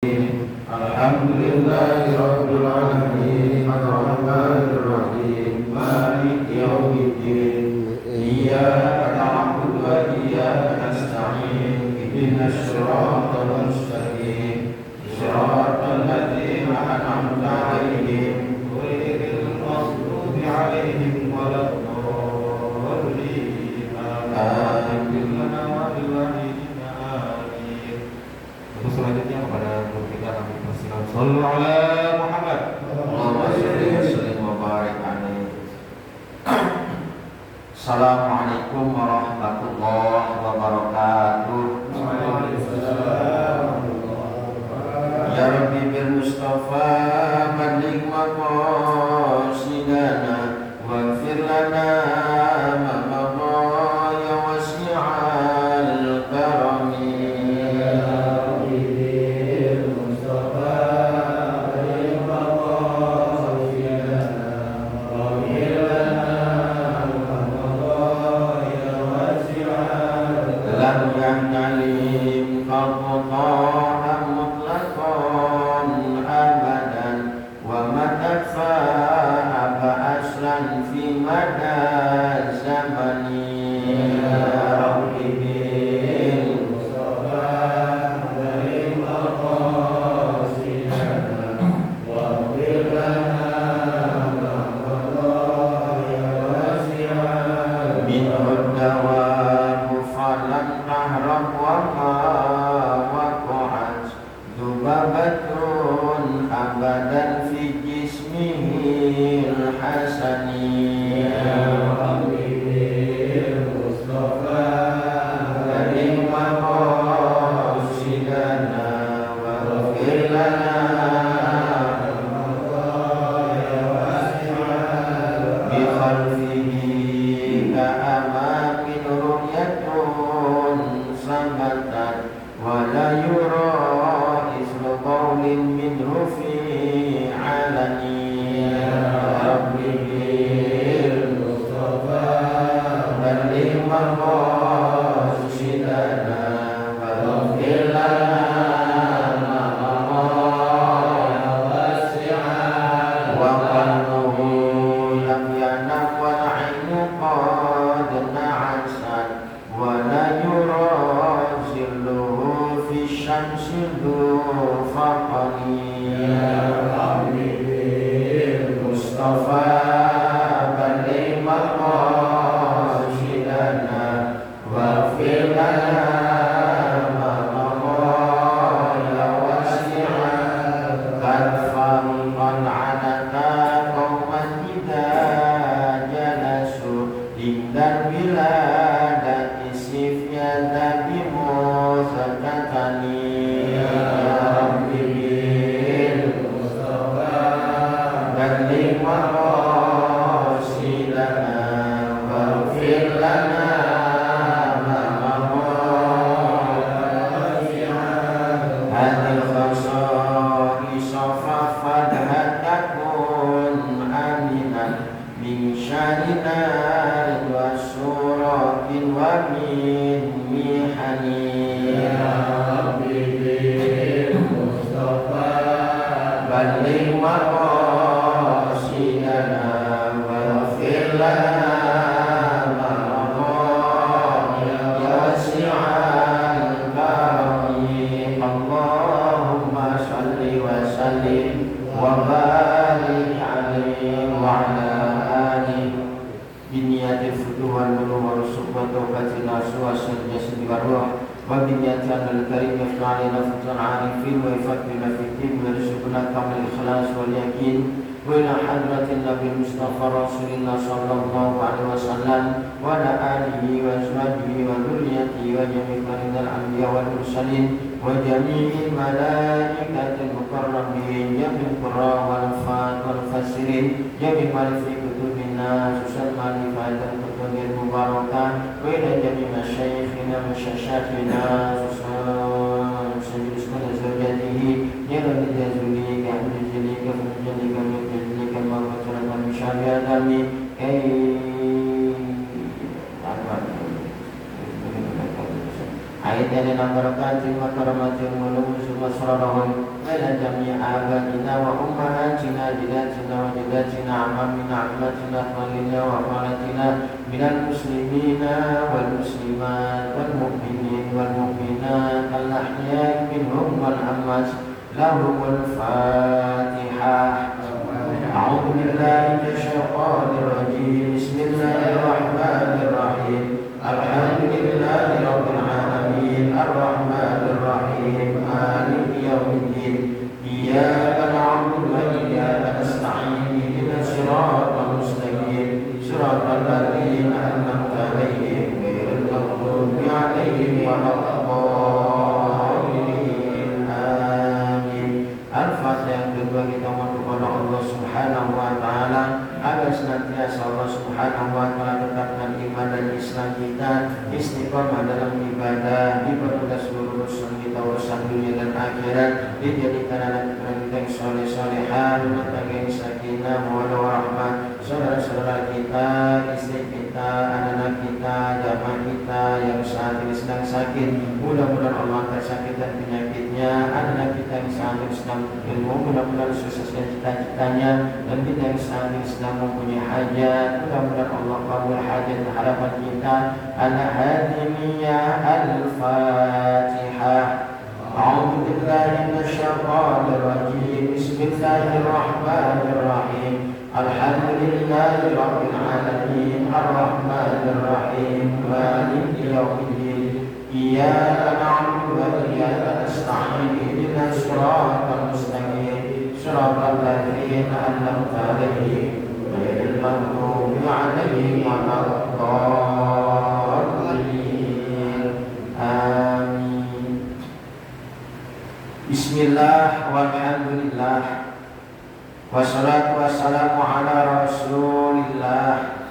Alhamdulillahi rabbil alamin arrahmanir rahim maliki yaumiddin iyyaka na'budu wa iyyaka nasta'in ihdinas siratal mustaqim siratal ladzina an'amta 'alaihim ghairil maghdubi 'alaihim waladdallin amin. Untuk selanjutnya kepada guru kita kami persilakan. Shallu ala Muhammad. Allahumma shalli wa sallim wa barik alaihi. Assalamualaikum warahmatullahi wabarakatuh. Ya Rabbi bil Mustafa balligh maqasidana waghfir lana ma madha ya wasi'al karami. Ayat yang dinamakan terima karamatil muluk وسررهم إلى جميع آبائنا وأمهاتنا جداتنا وجداتنا عمامنا عماتنا أخوالنا وأخواتنا من المسلمين والمسلمات والمؤمنين والمؤمنات الأحياء منهم والأموات لهم الفاتحة. أعوذ بالله من الشيطان الرجيم. بسم الله الرحمن الرحيم. الحمد لله رب العالمين الرحمن الرحيم مالك يوم الدين إياك نعبد وإياك نستعين اهدنا الصراط المستقيم صراط الذين أنعمت عليهم غير المغضوب عليهم ولا الضالين آمين. Al-Fatihah. Yang kedua kita mohon kepada Allah Subhanahu wa taala agar senantiasa Allah Subhanahu wa taala tetapkan iman dan Islam kita, istiqamah dalam ibadah, dipermudah seluruh urusan kita, urusan dunia dan akhirat, dijadikan anak kita yang soleh-solehah, rumah tangga yang sakinah, mawaddah warahmah, saudara-saudara kita, istri kita, anak-anak kita, jamaah kita yang saat ini sedang sakit, mudah-mudahan Allah angkat sakit dan penyakitnya, anak-anak kita yang saat ini sedang ilmu, mudah-mudahan suksesnya cita-citanya, dan kita yang saat ini sedang mempunyai hajat, mudah-mudahan Allah kabul hajat dan harapan kita. Al-Hadimiyah Al-Fatihah. A'udzu billahi minasyaitonir rajim. Bismillahirrahmanirrahim. Alhamdulillahi rabbil alamin arrahmanir rahim maliki yaumiddin iyyaka na'budu wa iyyaka nasta'in ihdinas siratal mustaqim siratal ladzina an'amta 'alaihim ghairil maghdubi 'alaihim waladdallin. Amin. Bismillah walhamdulillah wassalatu wassalamu ala rasulillah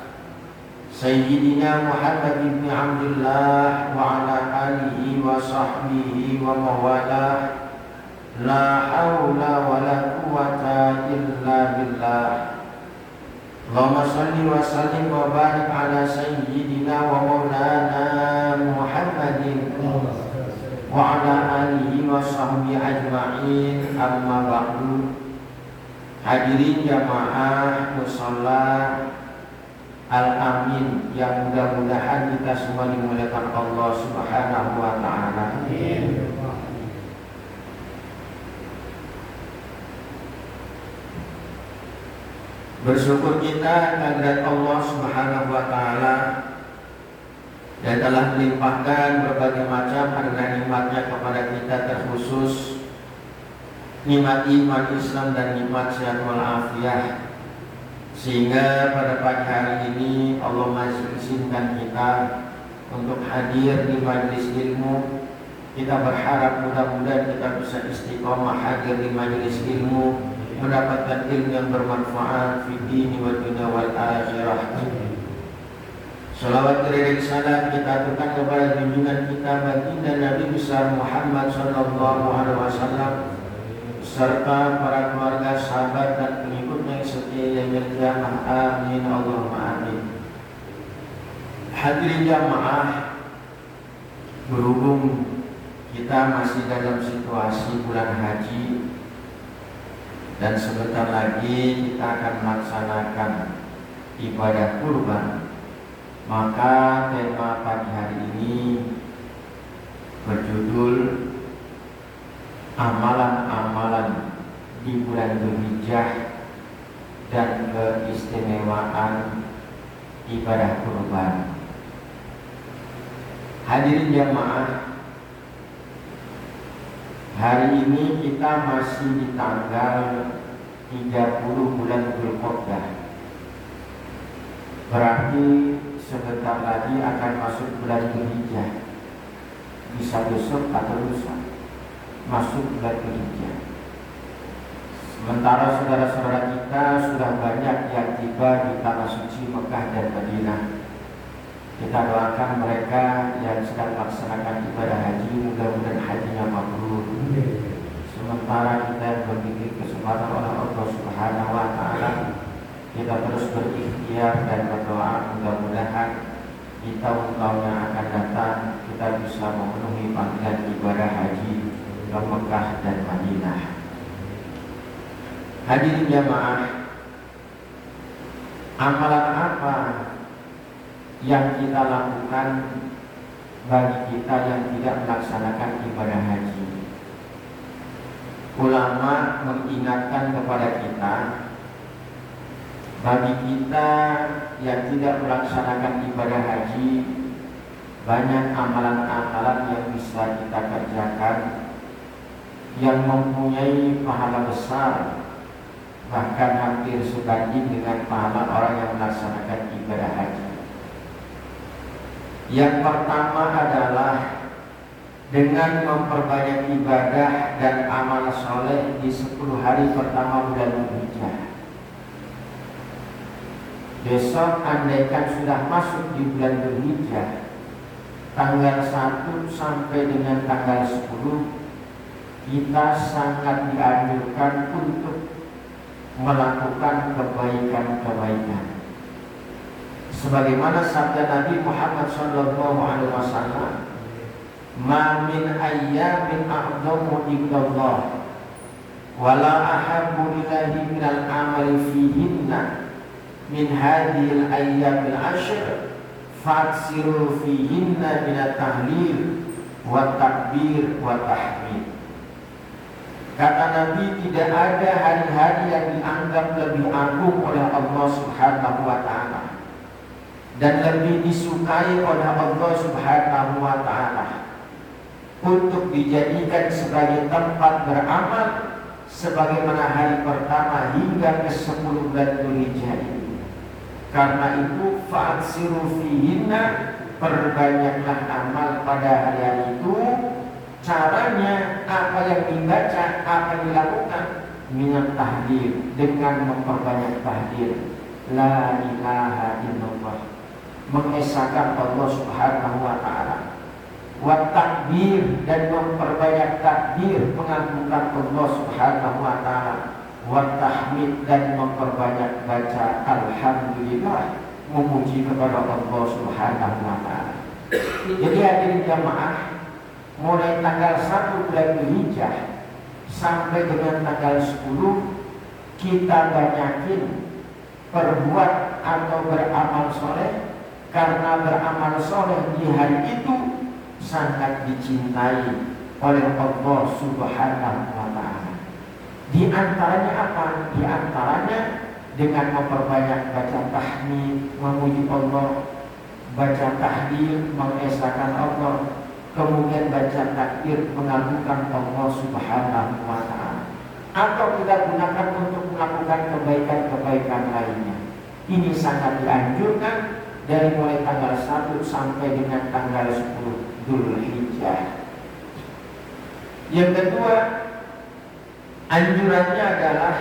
Sayyidina Muhammad ibn Abdullah wa ala alihi wa sahbihi wa mawalah. La hawla wa la quwwata illa billah. Allahumma salli wa sallim wa barik ala sayyidina wa maulana Muhammadin wa ala alihi wa sahbihi ajma'in. Amma ba'du. Hadirin jamaah musalla Al-Amin yang mudah-mudahan kita semua dimuliakan Allah Subhanahu wa taala. Amin. Bersyukur kita kehadirat Allah Subhanahu wa taala dan telah melimpahkan berbagai macam anugerah nikmatnya kepada kita, terkhusus nikmat iman Islam dan nikmat sehat walafiat, sehingga pada pagi hari ini Allah masih izinkan kita untuk hadir di majelis ilmu. Kita berharap mudah-mudahan kita bisa istiqomah hadir di majelis ilmu, mendapatkan ilmu yang bermanfaat fi dini wa dunya wal akhirah. Salawat dan salam kita aturkan kepada junjungan kita baginda Nabi besar Muhammad sallallahu alaihi wasallam serta para keluarga, sahabat dan pengikutnya yang setia yang berjamaah. Amin Allahumma amin. Hadirin jamaah, berhubung kita masih dalam situasi bulan haji dan sebentar lagi kita akan melaksanakan ibadah kurban, maka tema pagi hari ini berjudul amalan-amalan di bulan Dzulhijjah dan keistimewaan ibadah kurban. Hadirin jamaah, hari ini kita masih di tanggal 30 bulan Dzulqa'dah. Berarti sebentar lagi akan masuk bulan Dzulhijjah. Bisa besok atau lusa masuk bulan Dzulhijjah. Sementara saudara-saudara kita sudah banyak yang tiba di tanah suci Mekah dan Madinah. Kita doakan mereka yang sedang melaksanakan ibadah haji, mudah-mudahan hajinya mabrur. Sementara kita yang berpikir kesempatan oleh Allah Subhanahu wa taala, kita terus berikhtiar dan berdoa mudah-mudahan di tahun-tahun yang akan datang kita bisa memenuhi panggilan ibadah haji ke Mekah dan Madinah. Hadirin jamaah, amalan apa yang kita lakukan bagi kita yang tidak melaksanakan ibadah haji? Ulama mengingatkan kepada kita, bagi kita yang tidak melaksanakan ibadah haji, banyak amalan-amalan yang bisa kita kerjakan yang mempunyai pahala besar, bahkan hampir sebanding dengan pahala orang yang melaksanakan ibadah haji. Yang pertama adalah dengan memperbanyak ibadah dan amal soleh di 10 hari pertama bulan Dzulhijjah. Besok andaikan sudah masuk di bulan Dzulhijjah, tanggal 1 sampai dengan tanggal 10, kita sangat dianjurkan untuk melakukan kebaikan-kebaikan. Sebagaimana sabda Nabi Muhammad SAW, "Ma min ayyamin a'dhamu indallah wa la ahabbu ilahi minal amali fihinna min hadhil ayyamil ashr fa'ksiru fihinna minat tahlil wa takbir wa tahmid." Kata Nabi, tidak ada hari-hari yang dianggap lebih agung oleh Allah Subhanahu wa Ta'ala dan lebih disukai oleh Allah Subhanahu wa Ta'ala untuk dijadikan sebagai tempat beramal sebagaimana hari pertama hingga ke-10 bulan Dzulhijjah ini. Karena itu fa'aksiru fihinna, perbanyaklah amal pada hari-hari itu. Caranya apa yang dibaca, apa yang dilakukan, minat tahlil, dengan memperbanyak tahlil, la ilaha illallah, mengesahkan Allah Subhanahu wa Ta'ala, wa takbir, dan memperbanyak takbir, mengagungkan Allah Subhanahu wa Ta'ala, wa tahmid, dan memperbanyak baca alhamdulillah, memuji kepada Allah Subhanahu wa Ta'ala. Jadi hadirin jamaah, mulai tanggal 1 bulan Dzulhijjah sampai dengan tanggal 10, kita banyakin perbuat atau beramal soleh, karena beramal soleh di hari itu sangat dicintai oleh Allah Subhanahu wa Ta'ala. Di antaranya apa? Di antaranya dengan memperbanyak baca tahmid, memuji Allah, baca tahlil, mengesahkan Allah, kemudian baca takbir, mengagungkan Allah Subhanahu wa Ta'ala. Atau kita gunakan untuk melakukan kebaikan-kebaikan lainnya. Ini sangat dianjurkan dari mulai tanggal 1 sampai dengan tanggal 10 Dzulhijjah. Yang kedua, anjurannya adalah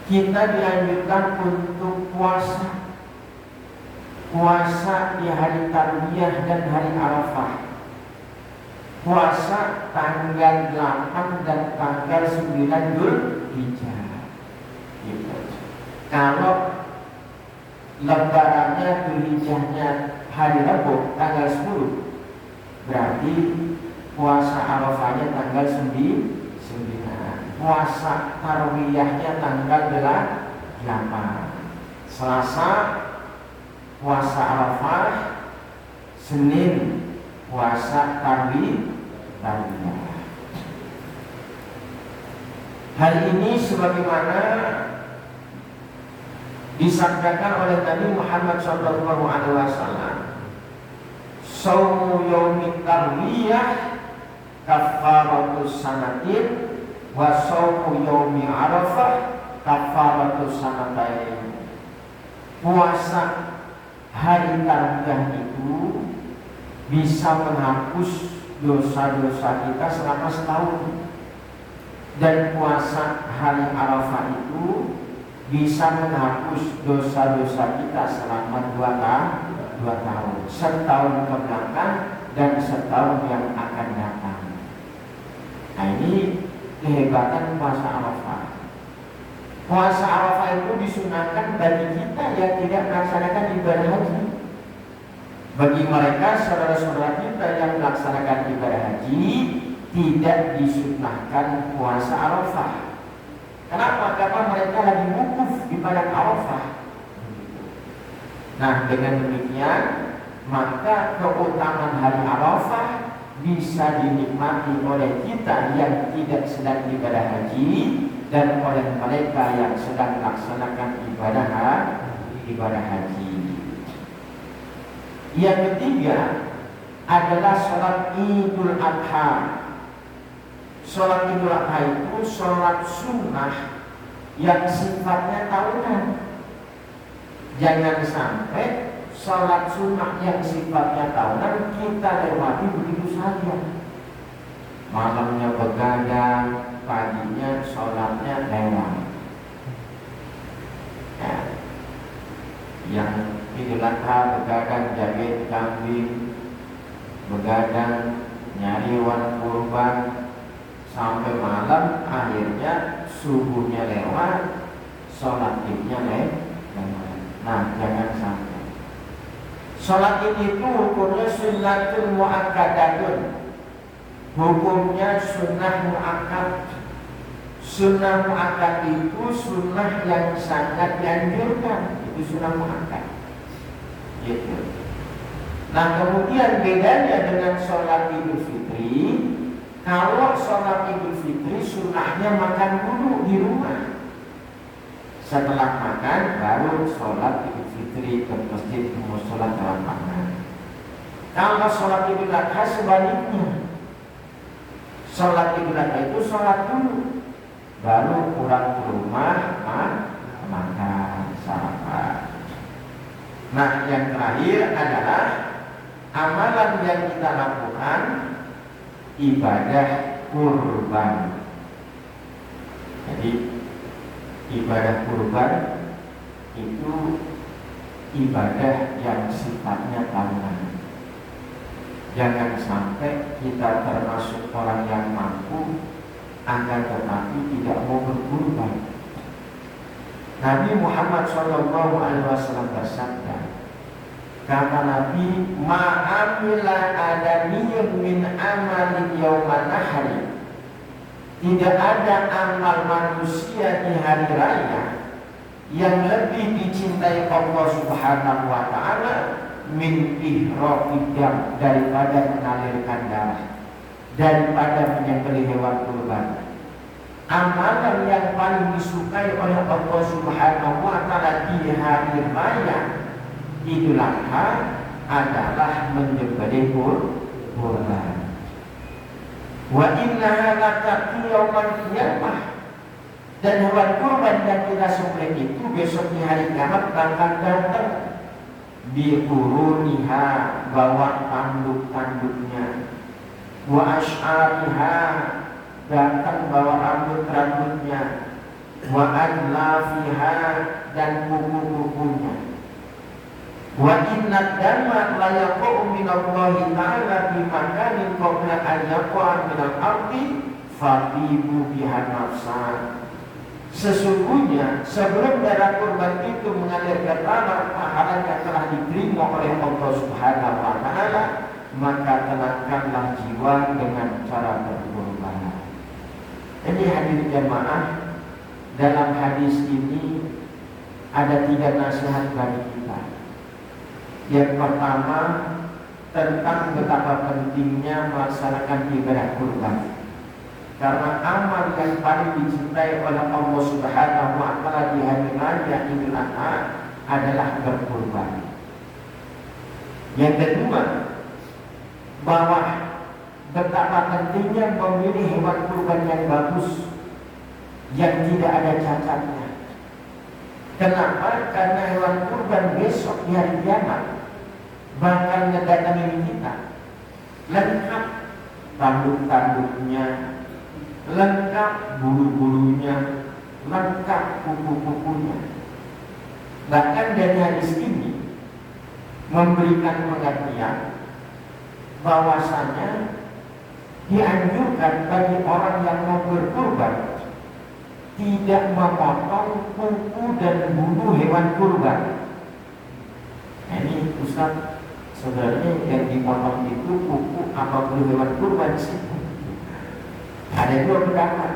kita dianjurkan untuk puasa di hari Tarwiyah dan hari Arafah. Puasa tanggal 8 dan tanggal 9 Dzulhijjah. Gitu. Kalau lebarannya Dzulhijjahnya hari Rabu tanggal 10, berarti puasa Arafahnya tanggal 9. Puasa Tarwiyahnya tanggal 8. Selasa puasa Arafah, Senin puasa Tarwiyah. Hal ini sebagaimana disabdakan oleh Nabi Muhammad SAW, "Shaumu yaumit tarwiyah kafaratus sanatin, wa shaumu yaumi arafah kafaratus sanatain." Puasa hari Tarwiyah itu bisa menghapus dosa-dosa kita selama setahun, dan puasa hari Arafah itu bisa menghapus dosa-dosa kita selama 2 tahun, setahun ke belakang dan setahun yang akan datang. Nah, ini kehebatan puasa Arafah. Puasa Arafah itu disunahkan bagi kita yang tidak melaksanakan ibadah haji. Bagi mereka saudara-saudara kita yang melaksanakan ibadah haji tidak disunnahkan puasa Arafah. Kenapa? Karena mereka lagi wukuf di padang Arafah. Nah, dengan demikian maka keutamaan hari Arafah bisa dinikmati oleh kita yang tidak sedang ibadah haji dan oleh mereka yang sedang melaksanakan ibadah haji. Yang ketiga adalah sholat Idul Adha. Sholat Idul Adha itu sholat sunnah yang sifatnya tahunan. Jangan sampai sholat sunnah yang sifatnya tahunan kita lewati begitu saja. Malamnya begadang, paginya sholatnya lewat. Ya. Yang Idul Adha begadang jaga kambing, begadang nyari hewan kurban sampai malam, akhirnya subuhnya lewat, sholat idnya lewat. Nah, jangan sampai. Sholat id itu hukumnya sunnatul muakkadatun. Hukumnya sunnah muakkad. Sunnah muakkad itu sunnah yang sangat dianjurkan. Itu sunnah muakkad. Gitu. Nah, kemudian bedanya dengan sholat Idul Fitri. Kalau sholat Idul Fitri sunnahnya makan dulu di rumah. Setelah makan baru sholat Idul Fitri ke masjid sholat dalam makan. Kalau sholat Idul Adha sebaliknya. Sholat Idul Adha itu sholat dulu, baru pulang ke rumah makan sarapan. Nah, yang terakhir adalah amalan yang kita lakukan ibadah kurban. Jadi ibadah kurban itu ibadah yang sifatnya tahunan. Jangan sampai kita termasuk orang yang mampu akan tetapi tidak mau berkurban. Nabi Muhammad SAW bersabda, kata Nabi, ma'amila adamiyun min amalin yawman nahari. Tidak ada amal manusia di hari raya yang lebih dicintai Allah Subhanahu wa ta'ala min ihraqidam, daripada mengalirkan darah, daripada menyembelih hewan kurban. Amalan yang paling disukai oleh Allah Subhanahu wa ta'ala di hari raya Idul Adha adalah menyembelih kurban. Wa innaha latati yaumal qiyamah, dan hewan kurban yang kita sembelih itu besok di hari kiamat akan datang bi quruniha, bawa tanduk-tanduknya, wa asy'ariha, datang bawa rambut-rambutnya, wa adlafiha, dan kuku-kukunya. Wa inna dama la yaqa'u minallahi ta'ala bi makanin qabla an yaqa'a minal ardi fatibu biha nafsa. Sesungguhnya sebelum darah kurban itu mengalir ke tanah, pahala yang telah diterima oleh Allah Subhanahu wa ta'ala, maka tenangkanlah jiwa dengan cara berkurban. Jadi hadirin jamaah, dalam hadis ini ada 3 nasihat bagi kita. Yang pertama, tentang betapa pentingnya melaksanakan ibadah kurban. Karena amal yang paling dicintai oleh Allah Subhanahu wa ta'ala di hari raya Idul Adha adalah berkurban. Yang kedua, bahwa betapa pentingnya memilih hewan kurban yang bagus, yang tidak ada cacatnya. Kenapa? Karena hewan kurban besok di hari kiamat bakal mendatangi kita lengkap tanduk-tanduknya, lengkap bulu-bulunya, lengkap kuku-kukunya. Bahkan dari hadis ini memberikan pengertian bahwasanya dianjurkan bagi orang yang mau berkurban tidak memotong kuku dan bulu hewan kurban. Ini Ustaz, sebenarnya yang dipotong itu kuku apa bulu hewan kurban sih? Ada dua pendapat.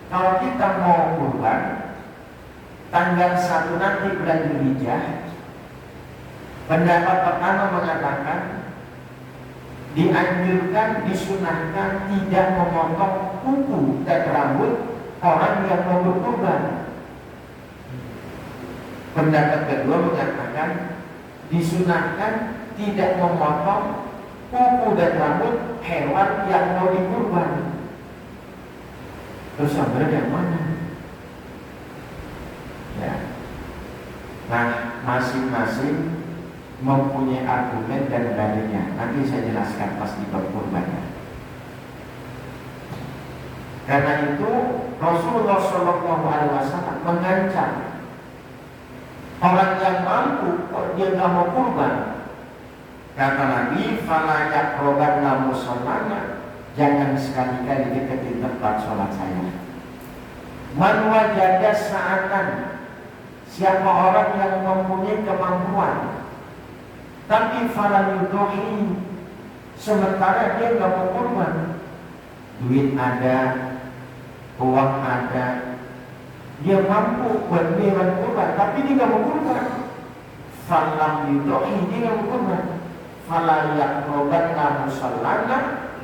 Kalau kita mau kurban tanggal 1 nanti bulan Dzulhijjah, pendapat pertama mengatakan dianjurkan, disunahkan tidak memotong kuku dan rambut orang yang mau berkurban. Pendapat kedua mengatakan disunahkan tidak memotong kuku dan rambut hewan yang mau dikurban. Terus yang benar yang mana? Ya. Nah, masing-masing mempunyai argumen dan dalilnya. Nanti saya jelaskan pas di bab kurbannya. Karena itu Rasulullah SAW mengancam orang yang mampu dia nggak mau kurban. Kata Nabi, "Fala yaqrabanna musallana." Jangan sekali-kali deketin tempat sholat saya. Man wajada sa'atan, siapa orang yang mempunyai kemampuan tapi fala yudhi, sementara dia nggak mau kurban, duit ada, uang ada, dia mampu buat hewan kurban tapi dia nggak mau kurban, fala yudhi, dia nggak mau kurban, fala yaqrabanna musallana.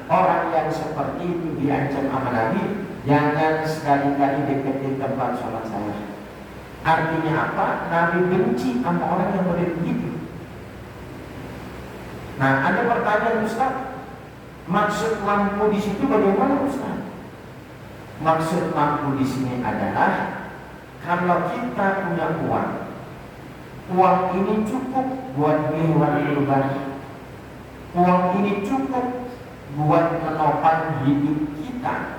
Orang yang seperti itu diancam sama Nabi, jangan sekali-kali deketin tempat sholat saya. Artinya apa? Nabi benci sama orang yang model begitu. Nah, ada pertanyaan, Ustaz, maksud mampu di situ bagaimana, Ustaz? Maksud mampu di sini adalah kalau kita punya uang ini cukup buat hewan kurban, uang ini cukup buat menopang hidup kita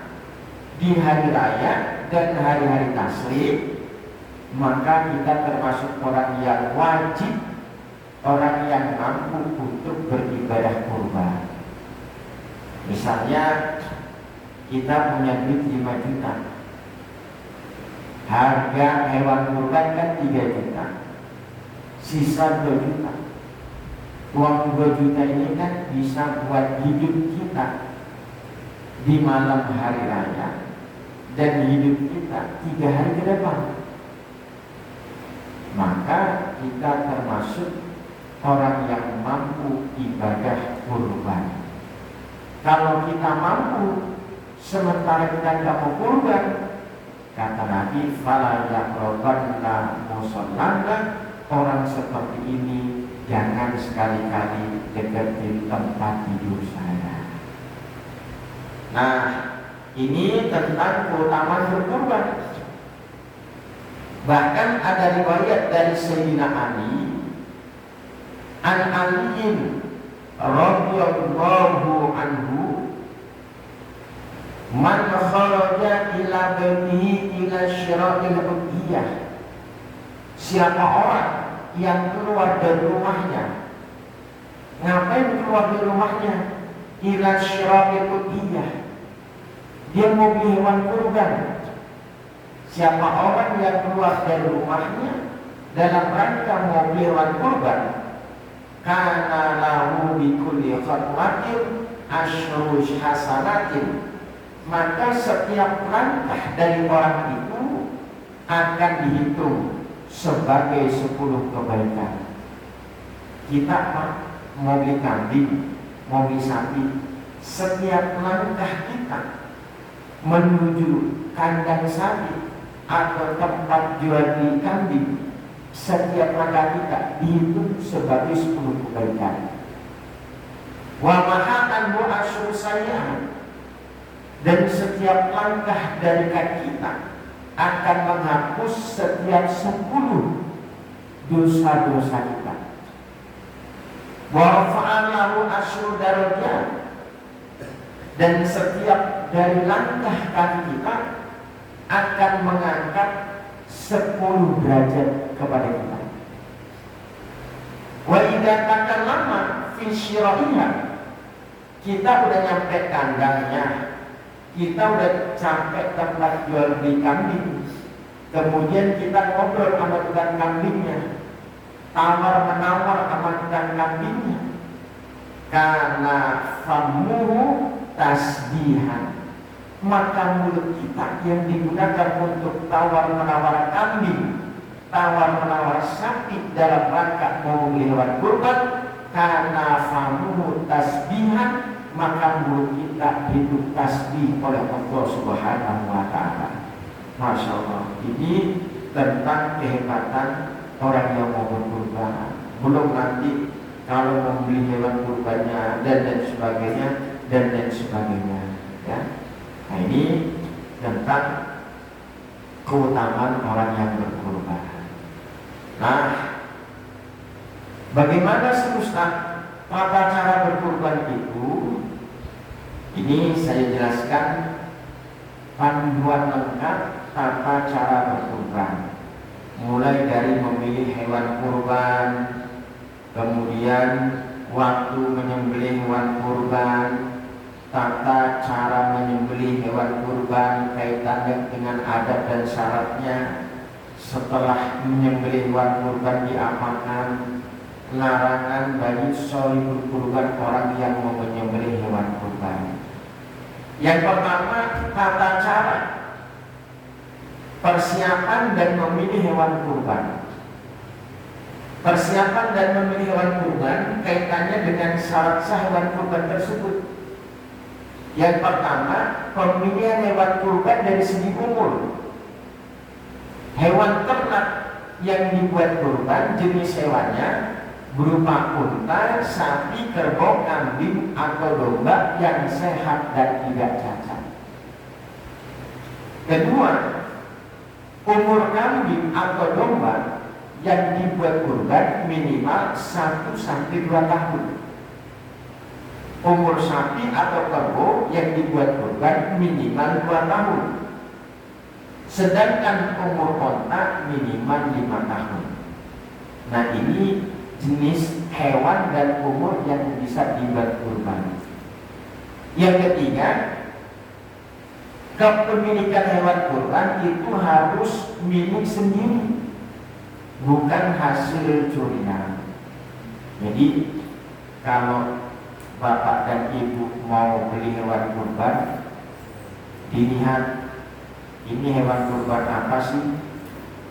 di hari raya dan hari-hari tasyrik, maka kita termasuk orang yang wajib, orang yang mampu untuk beribadah kurban. Misalnya kita punya duit 5 juta, harga hewan kurban kan 3 juta, sisa 2 juta. Uang 2 juta ini kan bisa buat hidup kita di malam hari raya dan hidup kita 3 hari ke depan. Maka kita termasuk orang yang mampu ibadah kurban. Kalau kita mampu sementara kita tidak mau kurban, kata Nabi, fala yaqrabanna musallana, orang seperti ini jangan sekali-kali deketin tempat tidur saya. Nah, ini tentang keutamaan berkurban. Bahkan ada riwayat dari Sayyidina Ali, an Aliin radhiyallahu anhu, man kharaja ila baitihi ila syira'il udhiyah. Siapa orang yang keluar dari rumahnya, ngapain keluar dari rumahnya? Ila syira'il udhiyah, dia mau beli hewan kurban. Siapa orang yang keluar dari rumahnya dalam rangka mau beli hewan kurban, kana lahu bi kulli khatwatin asyru hasanatin, maka setiap langkah dari orang itu akan dihitung sebagai 10 kebaikan. Kita mau beli kambing, mau beli sapi, setiap langkah kita menuju kandang sapi atau tempat jual beli kambing, setiap langkah kita dihitung sebagai 10 kebaikan. Wa mahatan wa asyru sayyi'at, dan setiap langkah dari kaki kita akan menghapus setiap 10 dosa-dosa kita. Wa rafa'alahu asyru darajat, dan setiap dari langkah kaki kita akan mengangkat 10 derajat kepada kita. Wa idza takallama fi syira'iha, kita udah nyampe kandangnya, kita udah sampai tempat jual beli kambing, kemudian kita ngobrol sama tukang kambingnya, tawar menawar sama tukang kambingnya, Karena famuhu tasbihan, maka mulut kita yang digunakan untuk tawar-menawar kambing, tawar-menawar sapi dalam rangka mau membeli hewan kurban, karena famuhu tasbihan, maka mulut kita hidup tasbih oleh Allah Subhanahu wa Ta'ala. Masya Allah. Ini tentang kehebatan orang yang mau berkurban. Belum nanti kalau membeli hewan kurbannya dan sebagainya dan sebagainya, ya. Nah, ini tentang keutamaan orang yang berkurban. Nah, bagaimana Ustaz tata cara berkurban itu? Ini saya jelaskan panduan lengkap tata cara berkurban. Mulai dari memilih hewan kurban, kemudian waktu menyembelih hewan kurban, tata cara menyembelih hewan kurban kaitannya dengan adat dan syaratnya, setelah menyembelih hewan kurban diapakan, larangan bagi sholihul kurban orang yang mau menyembelih hewan kurban. Yang pertama, tata cara persiapan dan memilih hewan kurban. Persiapan dan memilih hewan kurban kaitannya dengan syarat sah hewan kurban tersebut. Yang pertama, pemilihan hewan kurban dari segi umur. Hewan ternak yang dibuat kurban jenis hewannya berupa unta, sapi, kerbau, kambing atau domba yang sehat dan tidak cacat. Kedua, umur kambing atau domba yang dibuat kurban minimal 1-2 tahun. Umur sapi atau kerbau yang dibuat kurban minimal 2 tahun. Sedangkan umur onta minimal 5 tahun. Nah, ini jenis hewan dan umur yang bisa dibuat kurban. Yang ketiga, kepemilikan hewan kurban itu harus milik sendiri, bukan hasil curian. Jadi kalau bapak dan ibu mau beli hewan kurban, dilihat ini hewan kurban apa sih?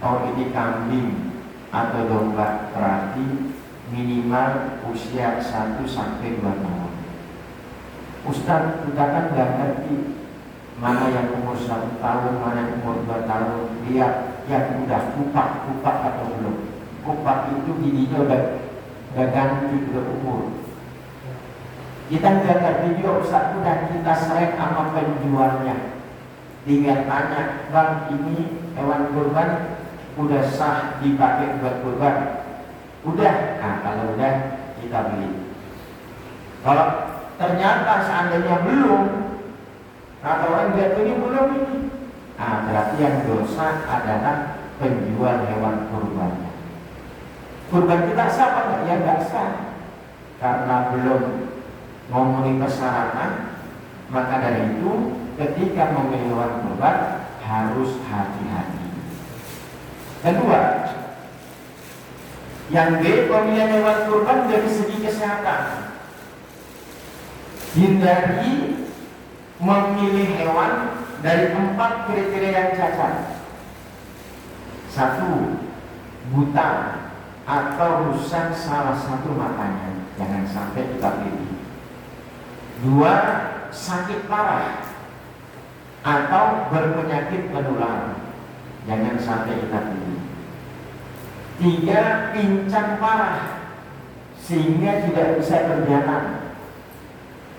Oh, ini kambing atau domba, berarti minimal usia 1-2 tahun. Ustaz, kita kan nggak ngerti mana yang umur 1 tahun, mana yang umur 2 tahun. Lihat yang udah kupak atau belum. Kupak itu giginya udah ganti, udah umur. Kita nggak ngerti juga Ustaz, udah kita seret sama penjualnya. Tinggal tanya, bang, ini hewan kurban udah sah dipakai buat kurban? Udah. Nah, kalau udah kita beli. Kalau ternyata seandainya belum, kata orang lihat ini belum ini, nah berarti yang dosa adalah penjual hewan kurbannya. Kurban kita sah apa enggak? Ya enggak sah, karena belum memenuhi persyaratan. Maka dari itu ketika memilih hewan kurban harus hati-hati. Kedua, yang B, pemilihan hewan kurban dari segi kesehatan. Hindari memilih hewan dari 4 kriteria yang cacat. 1, buta atau rusak salah satu matanya, jangan sampai kita pilih. 2, sakit parah atau berpenyakit menular, jangan sampai kita pilih. 3, pincang parah sehingga tidak bisa berjalan.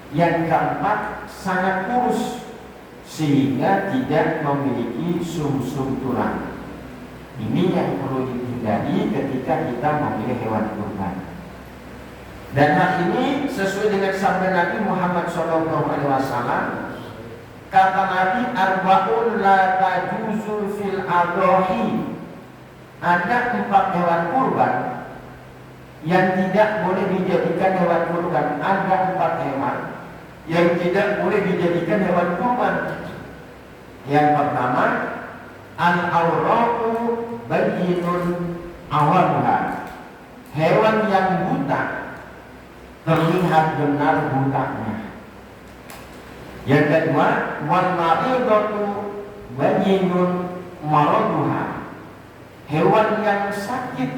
Yang keempat, sangat kurus sehingga tidak memiliki sumsum tulang. Ini yang perlu dihindari ketika kita memilih hewan kurban. Dan hal ini sesuai dengan sabda Nabi Muhammad SAW. Kata Nabi, arba'un la tajuzu fil adhahi. Ada 4 hewan kurban yang tidak boleh dijadikan hewan kurban. Ada 4 hewan yang tidak boleh dijadikan hewan kurban. Yang pertama, al-awra'u bayyinun awamuha. Hewan yang buta terlihat benar butanya. Yang kedua, wal maridatu bayyinun maraduha, hewan yang sakit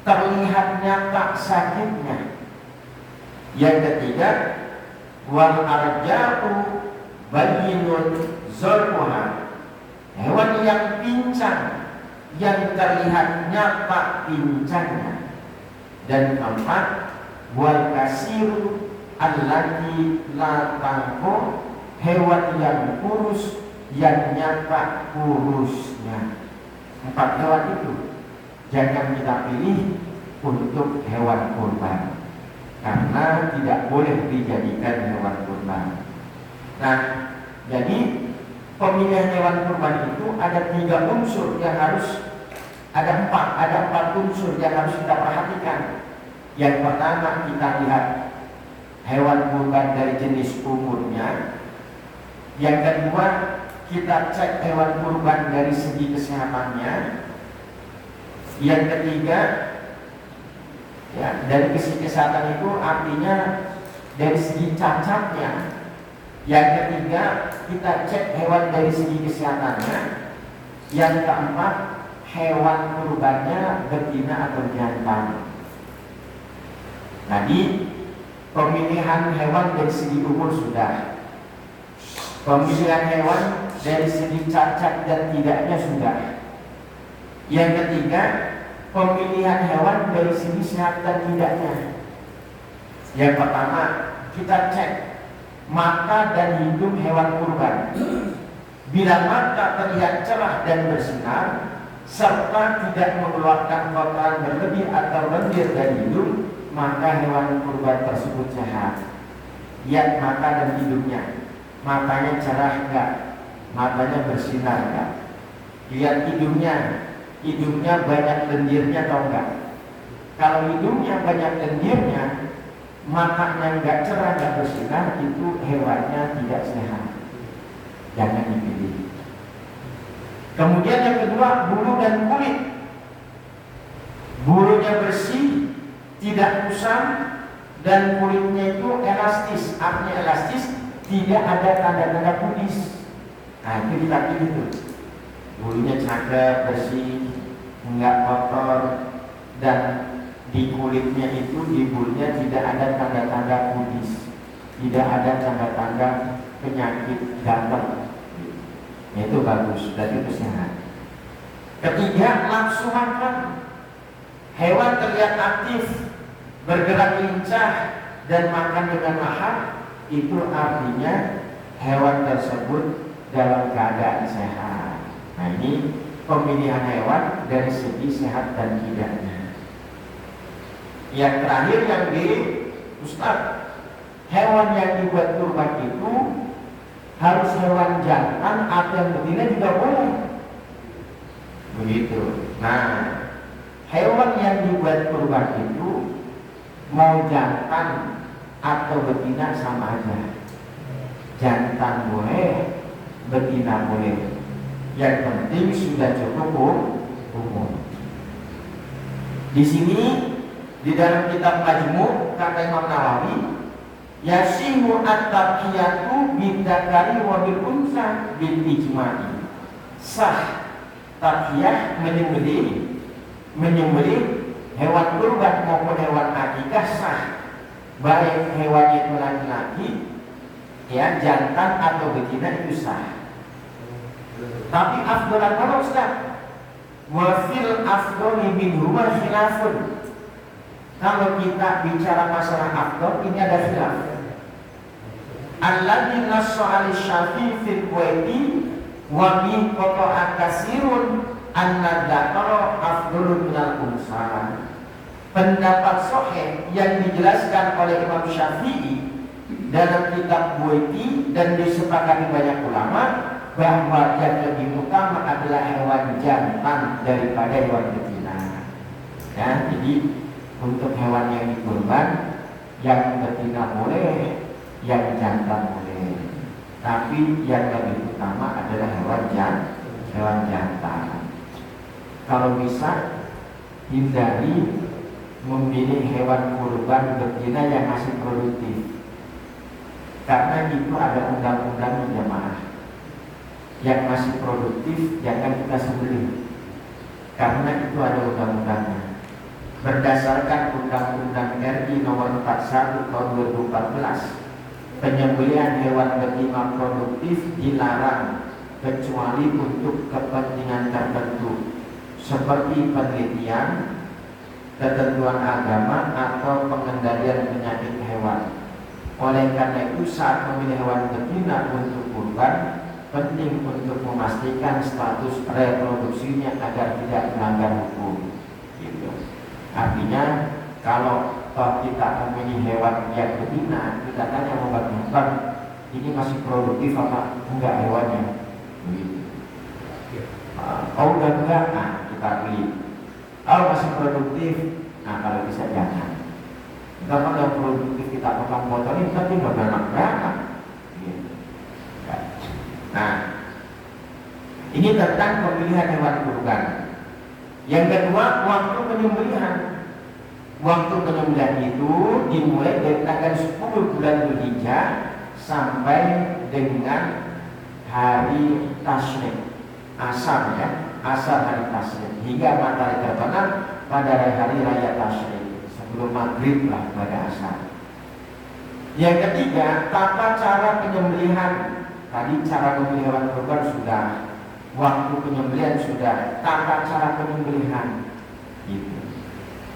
terlihat nyata sakitnya. Yang ketiga, wal arja'u bayyinun zulmuha, hewan yang pincang yang terlihat nyata pincangnya. Dan keempat, wal kasiru allati la tangko, hewan yang kurus yang nyata kurusnya. 4 hewan itu jangan kita pilih untuk hewan kurban, karena tidak boleh dijadikan hewan kurban. Nah, jadi pemilihan hewan kurban itu ada 3 unsur yang harus, ada 4 unsur yang harus kita perhatikan. Yang pertama, kita lihat hewan kurban dari jenis umurnya. Yang kedua, kita cek hewan kurban dari segi kesehatannya. Yang ketiga, ya, dari segi kesehatan itu artinya dari segi cacatnya. Yang ketiga, kita cek hewan dari segi kesehatannya. Yang keempat, hewan kurbannya betina atau jantan. Tadi pemilihan hewan dari segi umur sudah, pemilihan hewan dari segi cacat dan tidaknya sudah. Yang ketiga, pemilihan hewan dari segi sehat dan tidaknya. Yang pertama, kita cek mata dan hidung hewan kurban. Bila mata terlihat cerah dan bersinar serta tidak mengeluarkan kotoran berlebih atau lendir dari hidung, maka hewan kurban tersebut sehat. Lihat mata dan hidungnya, matanya cerah enggak, matanya bersinar enggak. Lihat hidungnya banyak lendirnya atau enggak. Kalau hidungnya banyak lendirnya, matanya enggak cerah, enggak bersinar, itu hewannya tidak sehat, jangan dipilih. Kemudian yang kedua, bulu dan kulit. Bulunya bersih, tidak kusam, dan kulitnya itu elastis. Artinya elastis, tidak ada tanda-tanda pudis. Nah, itu kita pilih tuh. Bulunya cakep, bersih, enggak kotor, dan di kulitnya itu, di bulunya tidak ada tanda-tanda pudis, tidak ada tanda-tanda penyakit gatal. Itu bagus, dan itu sehat. Ketiga, nafsu makan. Hewan terlihat aktif, bergerak lincah, dan makan dengan lahap. Itu artinya hewan tersebut dalam keadaan sehat. Nah, ini pemilihan hewan dari segi sehat dan tidaknya. Yang terakhir, yang D, Ustaz, hewan yang dibuat kurban itu harus hewan jantan atau yang betina juga boleh. Begitu. Nah, hewan yang dibuat kurban itu mau jantan atau betina sama aja. Jantan boleh, betina boleh. Yang penting sudah cukup umur. Di sini di dalam kitab Majmu' kata Imam Nawawi, yasimu at-taqiyatu bidakari wa bil unsa bil ijma'i. Sah taqiyah menyembelih hewan kurban maupun hewan akikah sah, baik hewan itu laki-laki, ya, jantan atau betina itu sah. Tapi afdal apa Ustaz? Wa fil afdali minhuma khilafun. Kalau kita bicara masalah afdal, ini ada khilaf. Alladzi nassa 'ala Syafi'i fil Kuwaiti wa min qata'a kasirun anna dzakara afdalun minal unsa. Pendapat sahih yang dijelaskan oleh Imam Syafi'i dalam kitab Kuwaiti dan disepakati banyak ulama bahwa yang lebih utama adalah hewan jantan daripada hewan betina. Ya, jadi untuk hewan yang dikurban, yang betina boleh, yang jantan boleh. Tapi yang lebih utama adalah hewan jantan. Kalau bisa hindari memilih hewan kurban betina yang masih produktif. Karena itu ada undang-undangnya jemaah. Yang masih produktif jangan kita sembelih. Karena itu ada undang-undangnya. Berdasarkan Undang-Undang RI Nomor 41 Tahun 2014, penyembelihan hewan betina produktif dilarang kecuali untuk kepentingan tertentu seperti penelitian, ketentuan agama atau pengendalian penyakit hewan. Oleh karena itu saat memilih hewan betina untuk kurban, penting untuk memastikan status reproduksinya agar tidak melanggar hukum. Gitu. Artinya kalau kita memilih hewan yang betina, kita tanya obat-obat ini masih produktif apa enggak hewannya. Gitu. Oh udah enggak, nah kita pilih. Kalau masih produktif, nah kalau bisa jangan. Kalau yang produktif kita potong potongin tapi nggak beranak-beranak. Gitu. Nah, ini tentang pemilihan hewan kurban. Yang kedua, waktu penyembelihan. Waktu penyembelihan itu dimulai dari tanggal 10 bulan Dzulhijjah sampai dengan hari Tasyrik, asar ya, asar hari Tasyrik hingga matahari terbenam pada hari raya Tasyrik sebelum maghrib lah pada asar. Yang ketiga, tata cara penyembelihan. Tadi cara memilih hewan kurban sudah, waktu penyembelihan sudah, tata cara penyembelihan. Gitu.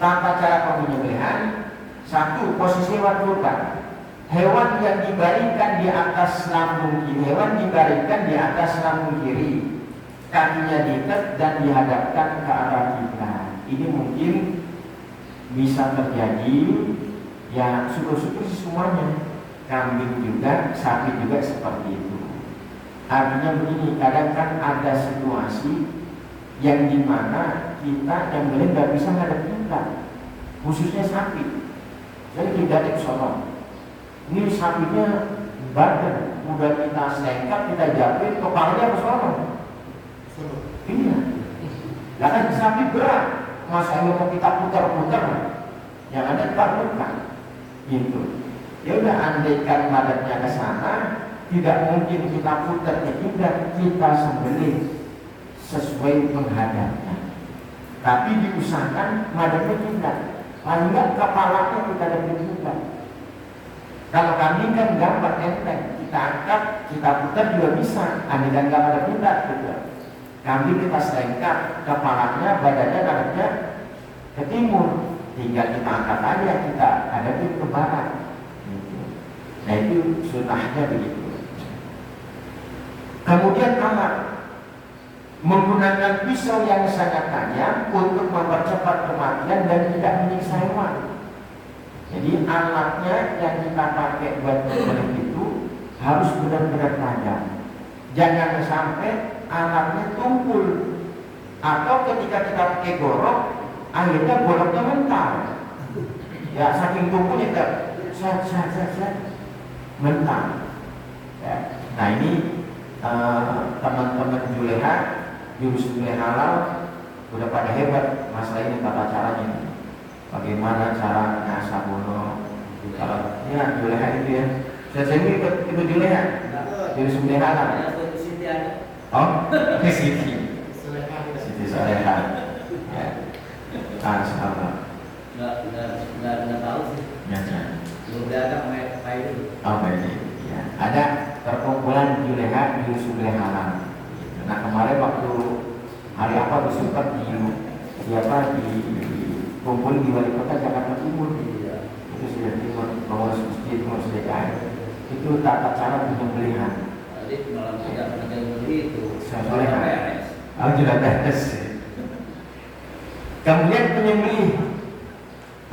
Tata cara penyembelihan, satu, posisi hewan kurban. Hewan yang dibaringkan di atas lambung kiri, hewan dibaringkan di atas lambung kiri, kakinya diikat dan dihadapkan ke arah kiblat. Ini mungkin bisa terjadi, ya syukur-syukur semuanya. Kambing juga, sapi juga seperti itu. Artinya begini, kadang kan ada situasi yang dimana kita yang beli nggak bisa ngadep kiblat, khususnya sapi. Jadi tidak disolong. Ini sapinya badan, udah kita selengkap, kita jepit, kepalanya ke sono. Iya. Lah kan sapi berat, masa mau kita putar-putar, yang ada terluka. Gitu. Ya udah, andaikan madadnya ke sana, tidak mungkin kita putar ke kiblat, kita sembelih sesuai menghadapnya. Tapi diusahakan madadnya kiblat, paling enggak kepalanya kita ada di kiblat. Kalau kambing kan gampang enteng, kita angkat, kita putar juga bisa, andaikan enggak ada kiblat juga. Kambing kita selengkap, kepalanya, badannya kadangnya ke timur, tinggal kita angkat aja, kita hadapi ke barat. Nah itu sunnahnya begitu. Kemudian alat, menggunakan pisau yang sangat tajam untuk mempercepat kematian dan tidak menyiksa hewan. Jadi alatnya yang kita pakai buat menyembelih itu harus benar-benar tajam. Jangan sampai alatnya tumpul, atau ketika kita pakai golok, akhirnya goloknya mental. Ya saking tumpulnya kita mental. Ya. Nah ini teman-teman Juleha, jurus Juleha halal udah pada hebat masalah ini, tata caranya. Bagaimana cara ngasah bono? Kalau ya Juleha itu ya, saya ini ikut Juleha, jurus Juleha halal. Oh, Siti Soleha. Ya. Sahabat. Nggak tahu sih. Ya. Belum ada kayak itu. Oh, baik. Ya. Ada perkumpulan Juleha, jurus Juleha halal. Nah kemarin waktu hari apa sempat di kumpul di wali kota Jakarta Timur. Itu sudah timur, pengurus masjid, pengurus DKI. Itu tata cara penyembelihan. Tadi malam tidak menyembelih itu. Soleha. Oh, sudah beres. Kemudian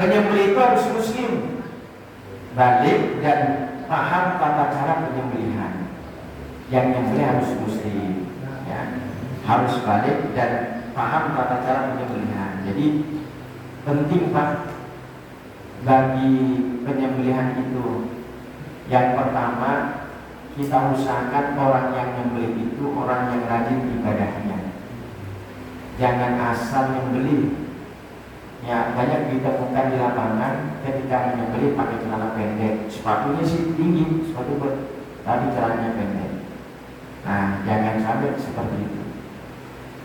penyembelih itu harus muslim, balik dan paham tata cara penyembelihan. Yang menyembelih harus muslim, ya. Harus balik dan paham tata cara penyembelihan. Jadi penting Pak bagi penyembelihan itu. Yang pertama, kita usahakan orang yang menyembelih itu orang yang rajin ibadahnya. Jangan asal menyembelih. Ya, banyak ditemukan di lapangan ketika menyembelih pakai celana pendek, sepatunya sih tinggi, sepatu tapi celananya pendek. Nah, jangan sampai seperti itu.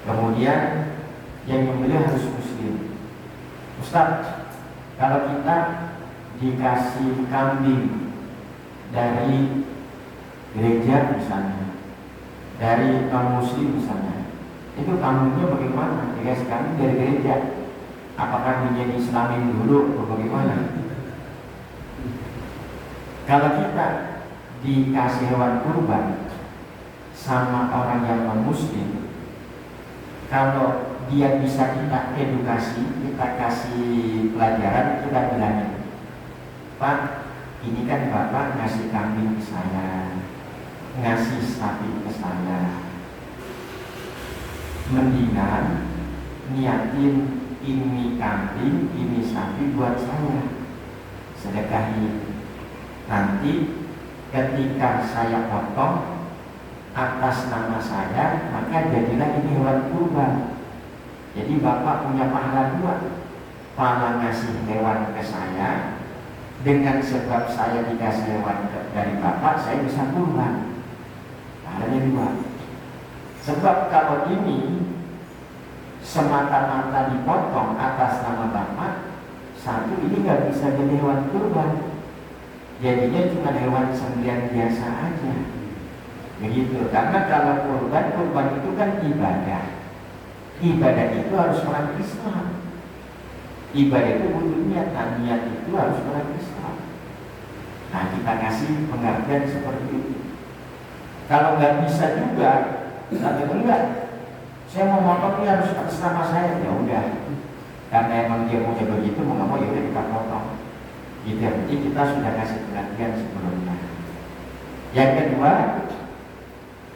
Kemudian yang menyembelih harus muslim. Ustaz, kalau kita dikasih kambing dari gereja misalnya, dari non muslim misalnya, itu kambingnya bagaimana? Dikasih kambing dari gereja, apakah menjadi Islamin dulu atau bagaimana? Kalau kita dikasih hewan kurban sama orang yang non muslim, kalau dia bisa kita edukasi, kita kasih pelajaran, kita bilangin, Pak, ini kan Bapak ngasih kambing ke saya, ngasih sapi ke saya, mendingan niatin ini kambing, ini sapi buat saya, sedekahin. Nanti ketika saya potong atas nama saya, maka jadilah ini hewan kurban. Jadi Bapak punya pahala dua, pahala ngasih hewan ke saya, dengan sebab saya dikasih hewan dari Bapak, saya bisa kurban. Pahalanya dua. Sebab kalau ini semata-mata dipotong atas nama Bapak, satu ini nggak bisa jadi hewan kurban, jadinya cuma hewan sembelihan biasa aja. Begitu. Karena kalau kurban itu kan ibadah. Ibadah itu harus orang Islam. Ibadah itu butuh niat, dan niat itu harus orang Islam. Nah, kita kasih pengertian seperti itu. Kalau nggak bisa juga, tapi enggak, saya mau motong ini harus atas nama saya, ya udah. Karena emang dia punya begitu, mau nggak mau ya udah kita potong. Gitu. Jadi kita sudah kasih pengertian sebelumnya. Yang kedua,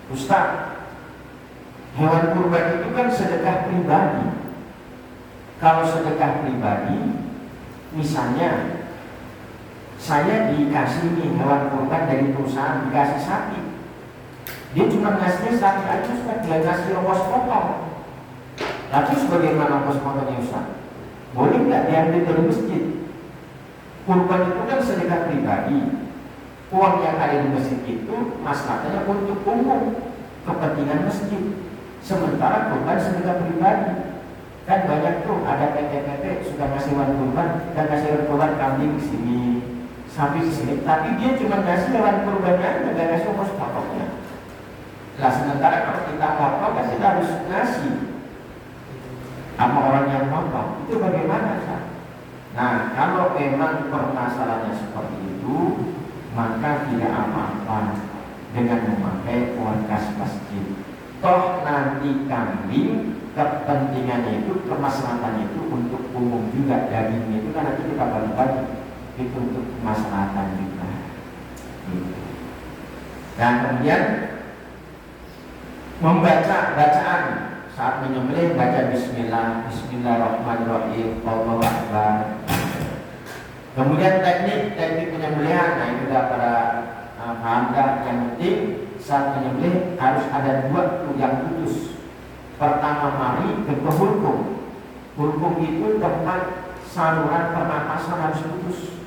Ustaz, hewan kurban itu kan sedekah pribadi. Kalau sedekah pribadi, misalnya saya dikasih nih hewan kurban dari perusahaan, dikasih sapi, dia cuma ngasihnya sapi aja, Ustaz, dia ngasih ongkos potong. Tapi sebagaimana ongkos potongnya, Ustaz, boleh nggak diambil dari masjid? Kurban itu kan sedekah pribadi. Uang yang ada di masjid itu masalahnya untuk umum, kepentingan masjid. Sementara kurban sedekah pribadi. Kan banyak tuh, ada PT-PT suka ngasih hewan kurban, dan ngasih hewan kurban kambing di sini, sapi di sini, tapi dia cuma ngasih hewan kurbannya aja, nggak ngasih ongkos potongnya. Nah, sementara kalau kita potong kan kita harus ngasih sama orang yang potong. Itu bagaimana, Pak? Nah, kalau memang permasalahannya seperti itu, maka tidak apa-apa dengan memakai uang kas masjid. Toh nanti kambing kepentingannya itu, kemaslahatan itu untuk umum juga, dagingnya itu kan nanti kita bagi-bagi, itu untuk kemaslahatan juga. Dan kemudian membaca bacaan saat menyembelih, baca Bismillah, Bismillahirrahmanirrahim, Allahu Akbar. Kemudian teknik penyembelihan, nah itu udah para paham. Yang penting saat menyembelih harus ada dua yang putus. Pertama mari, kedua hulkum. Hulkum itu tempat saluran pernapasan harus putus.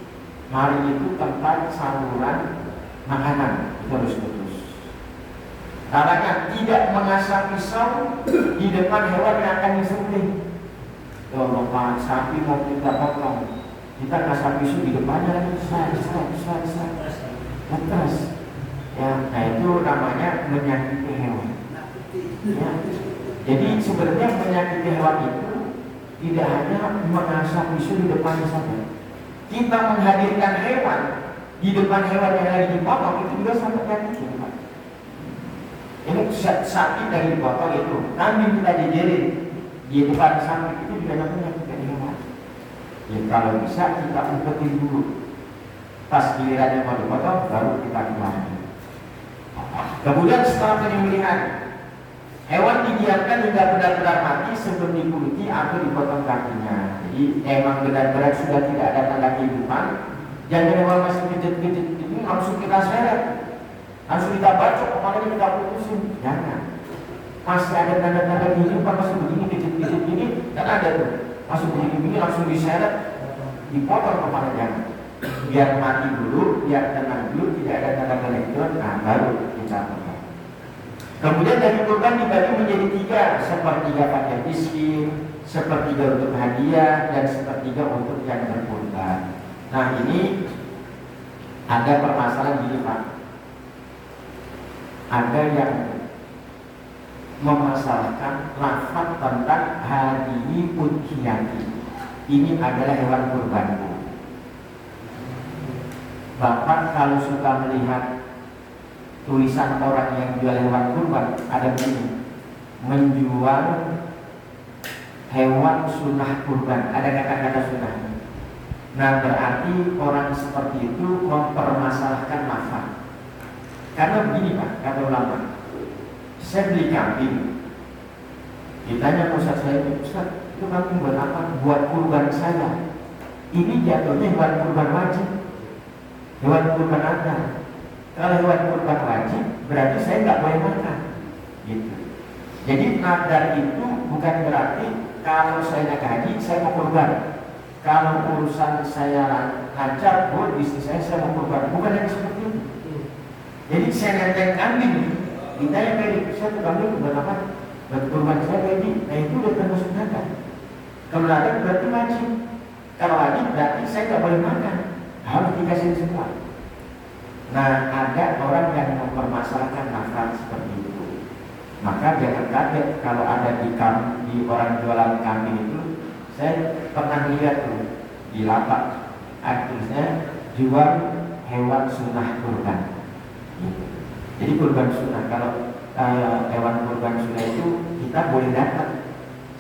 Mari itu tempat saluran makanan, itu harus putus. Caranya tidak mengasah pisau di depan hewan yang akan disembelih. Kalau Pak sapi mau kita potong, kita ngasah pisau di depannya lagi, lepas. Ya, nah itu namanya menyakiti hewan. Ya. Jadi sebenarnya menyakiti hewan itu tidak hanya mengasah pisau di depannya saja. Kita menghadirkan hewan di depan hewan yang lagi dipotong itu juga sangat menyakiti. Ini sapi dari dipotong itu, kambing kita jejerin di depan sapi itu juga menyakiti hewan. Ya, kalau bisa kita umpetin dulu. Pas gilirannya mau dipotong, baru kita keluarin. Kemudian setelah penyembelihan, hewan dibiarkan hingga benar-benar mati sebelum dikuluti atau dipotong kakinya. Jadi emang benar-benar sudah tidak ada tanda kehidupan. Jangan hewan masih kejut-kejut itu langsung kita seret, langsung kita bacok, apalagi kita putusin. Jangan. Masih ada tanda-tanda kehidupan, masih begini kejut-kejut ini, kan ada tuh. masuk bunyi langsung diseret, dipotong kepala jangan. Biar mati dulu, biar tenang dulu, tidak ada tanda elektron, nah baru kita potong. Kemudian dari kurban dibagi menjadi 3, sepertiga pakai miskin, sepertiga untuk hadiah, dan sepertiga untuk yang berkurban. Nah ini ada permasalahan gini Pak. Ada yang memasalahkan lafaz tentang hadihi udhiyati. Ini adalah hewan kurbanku. Bapak kalau suka melihat tulisan orang yang jual hewan kurban, ada begini, menjual hewan sunnah kurban, ada kata-kata sunnah. Nah berarti orang seperti itu mempermasalahkan lafaz. Karena begini Pak, kata ulama, saya beli kambing, ditanya Ustaz saya, Ustaz itu kambing buat apa? Buat kurban saya. Ini jatuhnya hewan kurban wajib, hewan kurban ada. Kalau hewan kurban wajib, berarti saya nggak boleh makan. Gitu. Jadi nadar itu bukan berarti kalau saya naik haji saya mau kurban. Kalau urusan saya lancar, bisnis saya mau kurban. Bukan yang seperti itu. Jadi saya nenteng kambing, ditanya kayak saya tuh kambing buat apa? Buat kurban saya kayak ini. Nah itu udah termasuk nadar. Kalau nadar berarti wajib. Kalau wajib berarti saya nggak boleh makan. Harus dikasih semua. Nah ada orang yang mempermasalahkan nafas seperti itu. Maka jangan kaget kalau ada di orang jualan kambing itu. Saya pernah lihat tuh di lapak, artinya jual hewan sunnah kurban. Jadi kurban sunnah, kalau hewan kurban sunnah itu kita boleh dapat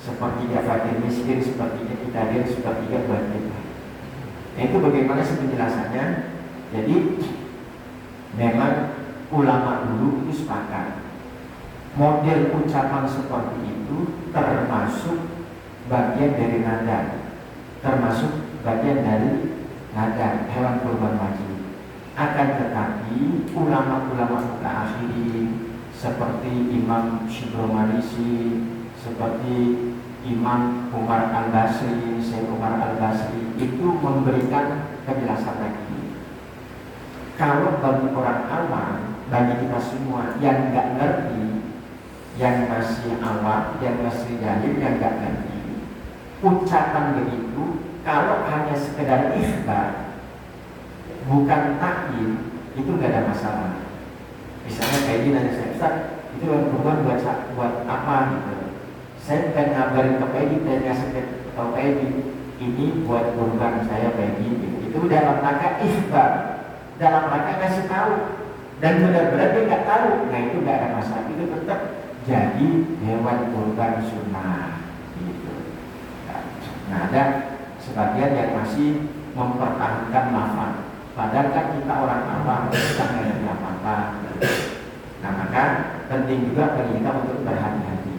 sepertiga fakir miskin, sepertiga kita dia, sepertiga buat kita. Nah, itu bagaimana sih penjelasannya? Jadi memang ulama dulu itu sepakat model ucapan seperti itu termasuk bagian dari nadar, termasuk bagian dari nadar hewan kurban wajib. Akan tetapi ulama-ulama mutaakhirin seperti Imam Syibromalisi, seperti Imam Umar Al-Basri, Syekh Umar Al-Basri itu memberikan penjelasan lagi. Kalau bagi orang awam, bagi kita semua yang nggak ngerti, yang masih awam, yang masih jahil, yang nggak ngerti, ucapan begitu kalau hanya sekedar ikhbar, bukan takyid, itu nggak ada masalah. Misalnya kayak gini nanya saya, Ustaz, itu hewan kurban buat apa gitu. Saya pengen ngabarin ke Pedi, dan ngasih tahu Pedi, ini buat kurban saya Pedi gitu. Itu dalam rangka ikhbar, dalam rangka ngasih tahu. Dan benar-benar dia nggak tahu, nah itu nggak ada masalah. Itu tetap jadi hewan kurban sunnah gitu. Nah ada sebagian yang masih mempertahankan lafaz. Padahal kan kita orang awam, kita nggak ngerti apa-apa. Nah maka penting juga bagi kita untuk berhati-hati.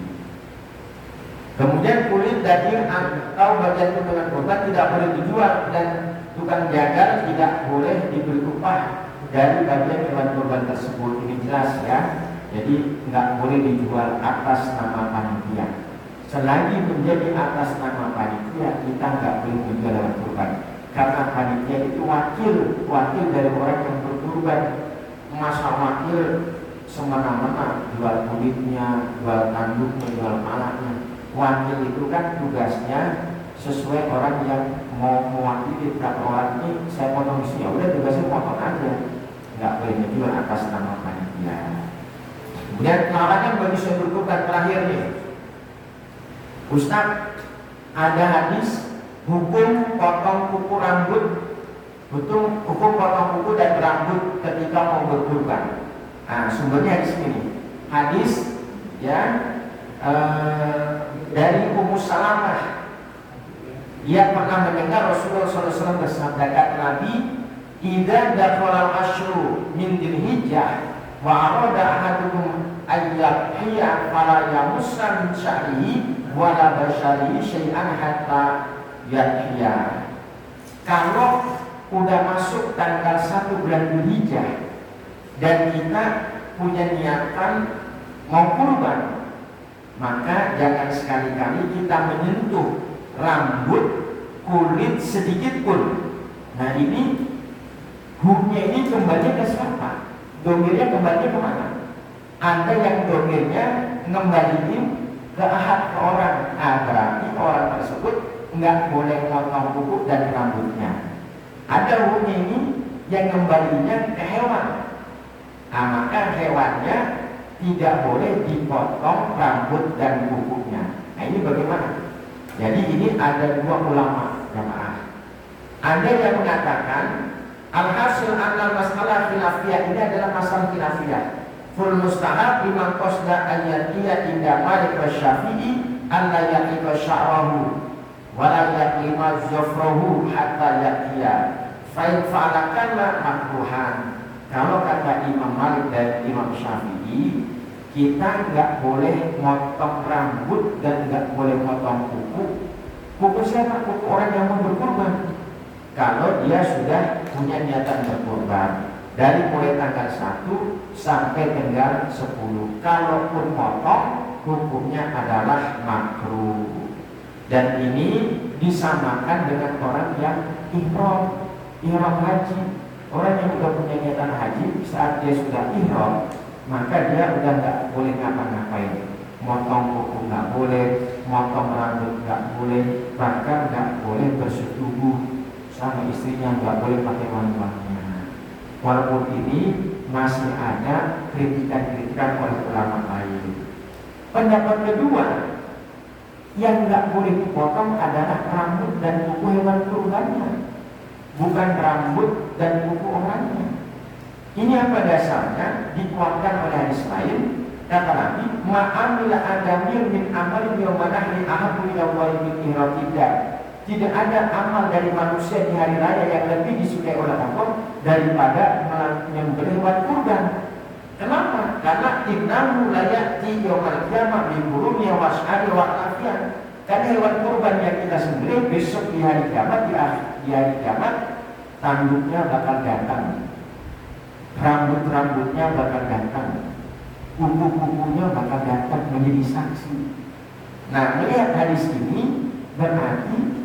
Kemudian kulit, daging atau bagian potongan kurban tidak boleh dijual, dan tukang jagal tidak boleh diberi upah dari bagian hewan kurban tersebut. Ini jelas ya. Jadi nggak boleh dijual atas nama panitia. Selagi menjadi atas nama panitia, kita nggak boleh menjual hewan kurban. Karena panitia itu wakil dari orang yang berkurban. Masa wakil semena-mena jual kulitnya, jual tanduknya, jual palanya. Wakil itu kan tugasnya sesuai orang yang mau mewakili berapa orang ini. Saya potong di sini, udah tugasnya potong aja, nggak boleh menjual atas nama panitia. Kemudian larangan bagi saya berkurban terakhir nih, Ustaz, ada hadis hukum potong kuku rambut, hukum potong kuku dan rambut ketika mau berkurban. Nah, sumbernya di sini. Hadis ya dari Ummu Salamah. Dia pernah mendengar Rasulullah SAW bersabda, kata Nabi, "Idza dakhala al-ashru min Dzulhijjah wa arada ahadukum ayyadhiya fala yamussa min sya'rihi wa la basharihi syai'an hatta yadhiya." Kalau udah masuk tanggal 1 bulan Dzulhijjah dan kita punya niatan mau kurban, maka jangan sekali-kali kita menyentuh rambut, kulit sedikit pun. Nah ini hukumnya ini kembali ke siapa? Domirnya kembali ke mana? Ada yang domirnya ngembaliin ke ahad ke orang. Nah berarti orang tersebut nggak boleh motong kuku dan rambutnya. Ada hukumnya ini yang kembalinya ke hewan. Nah maka hewannya tidak boleh dipotong rambut dan kukunya. Nah ini bagaimana? Jadi ini ada dua ulama jamaah. Ada yang mengatakan alhasil anal masalah khilafiyah ini adalah masalah khilafiyah. Ful mustahab liman qasda ayyatiya inda Malik Syafi'i an la yaqiqa sya'rahu wa la yaqima zafrahu hatta yaqiya fa in fa'alakanna makruhan. Kalau kata Imam Malik dan Imam Syafi'i, kita nggak boleh motong rambut dan nggak boleh motong kuku. Kuku siapa? Kuku orang yang mau berkurban. Kalau dia sudah punya niatan berkurban dari mulai tanggal 1 sampai tanggal 10. Kalaupun motong, hukumnya adalah makruh. Dan ini disamakan dengan orang yang ihram haji. Orang yang sudah punya niatan haji, saat dia sudah ihram, maka dia udah nggak boleh ngapa-ngapain. Motong kuku nggak boleh, motong rambut nggak boleh, bahkan nggak boleh bersetubuh sama istrinya, nggak boleh pakai wangi-wangian. Walaupun ini masih ada kritikan-kritikan oleh ulama lain. Pendapat kedua, yang nggak boleh dipotong adalah rambut dan kuku hewan kurbannya, bukan rambut dan kuku orangnya. Ini apa dasarnya? Dikuatkan oleh hadis lain. Kata Nabi, ma'amila adamir min amalin yawmanahri ahabu ilallahi min ihraqidah. Tidak ada amal dari manusia di hari raya yang lebih disukai oleh Allah daripada menyembelih hewan kurban. Kenapa? Karena innahu la ya'ti yawmal qiyamah bi burumi was'ari wa afiyah. Karena hewan kurban yang kita sembelih besok di hari kiamat, di hari kiamat, tanduknya bakal datang, rambut-rambutnya bakal datang, kuku-kukunya bakal datang menjadi saksi. Nah, melihat hadis ini berarti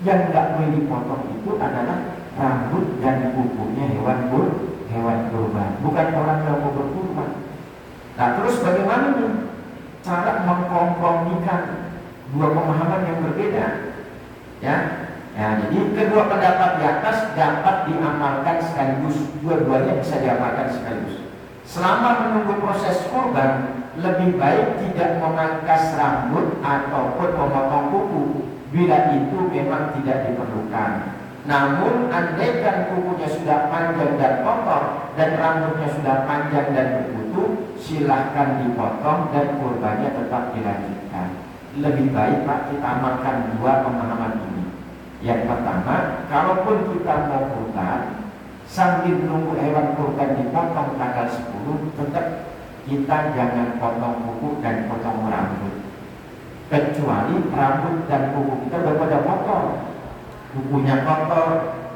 yang nggak boleh dipotong itu adalah rambut dan kukunya hewan kurban, bukan orang yang mau berkurban. Nah, terus bagaimana nih cara mengkompromikan dua pemahaman yang berbeda? Ya, jadi kedua pendapat di atas dapat diamalkan sekaligus, dua-duanya bisa diamalkan sekaligus. Selama menunggu proses kurban, lebih baik tidak memangkas rambut ataupun memotong kuku bila itu memang tidak diperlukan. Namun andaikan kukunya sudah panjang dan kotor dan rambutnya sudah panjang dan berkutu, silahkan dipotong dan kurbannya tetap dilanjutkan. Lebih baik Pak kita amalkan dua pemahaman ini. Yang pertama, kalaupun kita mau kurban, sambil menunggu hewan kurban dipotong tanggal 10, tetap kita jangan potong kuku dan potong rambut. Kecuali rambut dan kuku kita udah pada kotor, kukunya kotor,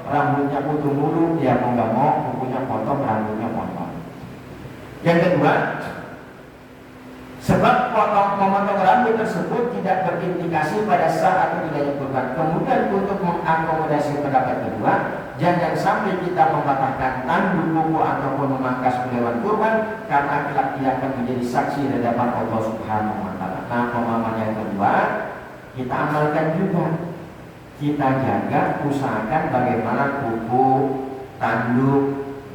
rambutnya putus mulu, ya mau nggak mau kukunya potong, rambutnya potong. Yang kedua, sebab memotong rambut tersebut tidak berindikasi pada sah atau tidaknya kurban. Kemudian untuk mengakomodasi pendapat kedua, jangan sampai kita mematahkan tanduk kuku ataupun memangkas hewan kurban, karena kelak dia akan menjadi saksi di hadapan Allah Subhanahu wa Ta'ala. Nah, pemahaman yang kedua kita amalkan juga. Kita jaga, usahakan bagaimana kuku, tanduk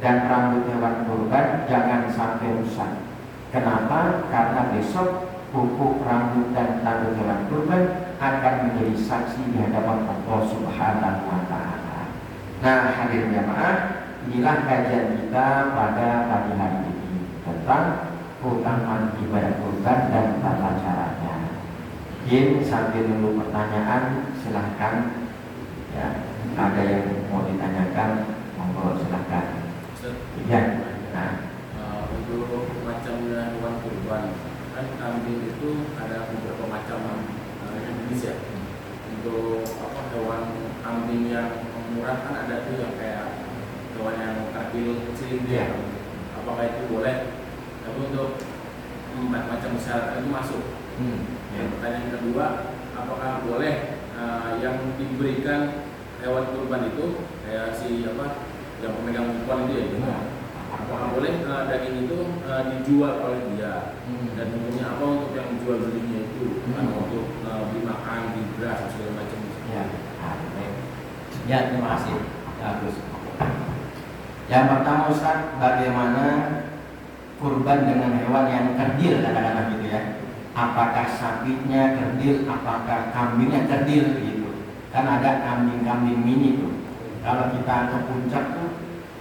dan rambut hewan kurban jangan sampai rusak. Kenapa? Karena besok kuku, rambut dan tanduk hewan kurban akan menjadi saksi di hadapan Allah Subhanahu wa Ta'ala. Nah, hadirin jamaah, inilah kajian kita pada pagi hari ini tentang keutamaan ibadah kurban dan tata caranya. Mungkin sambil nunggu pertanyaan, silahkan. Ya, ada yang mau ditanyakan, monggo silahkan. Ya. Nah, untuk macamnya hewan kurban, kan kambing itu ada beberapa macam di Indonesia. Untuk hewan kambing yang murah kan ada tuh yang kayak hewan yang kecil kecil, apakah itu boleh? Tapi untuk macam besar itu masuk. Yang pertanyaan kedua, apakah boleh yang diberikan hewan kurban itu kayak si apa yang pemegang kupon itu ya gitu. Apakah boleh daging itu dijual oleh dia dan hukumnya apa untuk yang jual belinya itu untuk beli makan di beras segala macam. Ya, ya terima kasih. Bagus. Yang pertama Ustaz, bagaimana kurban dengan hewan yang kerdil katakanlah gitu ya? Apakah sapinya kerdil, apakah kambingnya kerdil gitu? Kan ada kambing-kambing mini tuh. Kalau kita ke puncak tuh,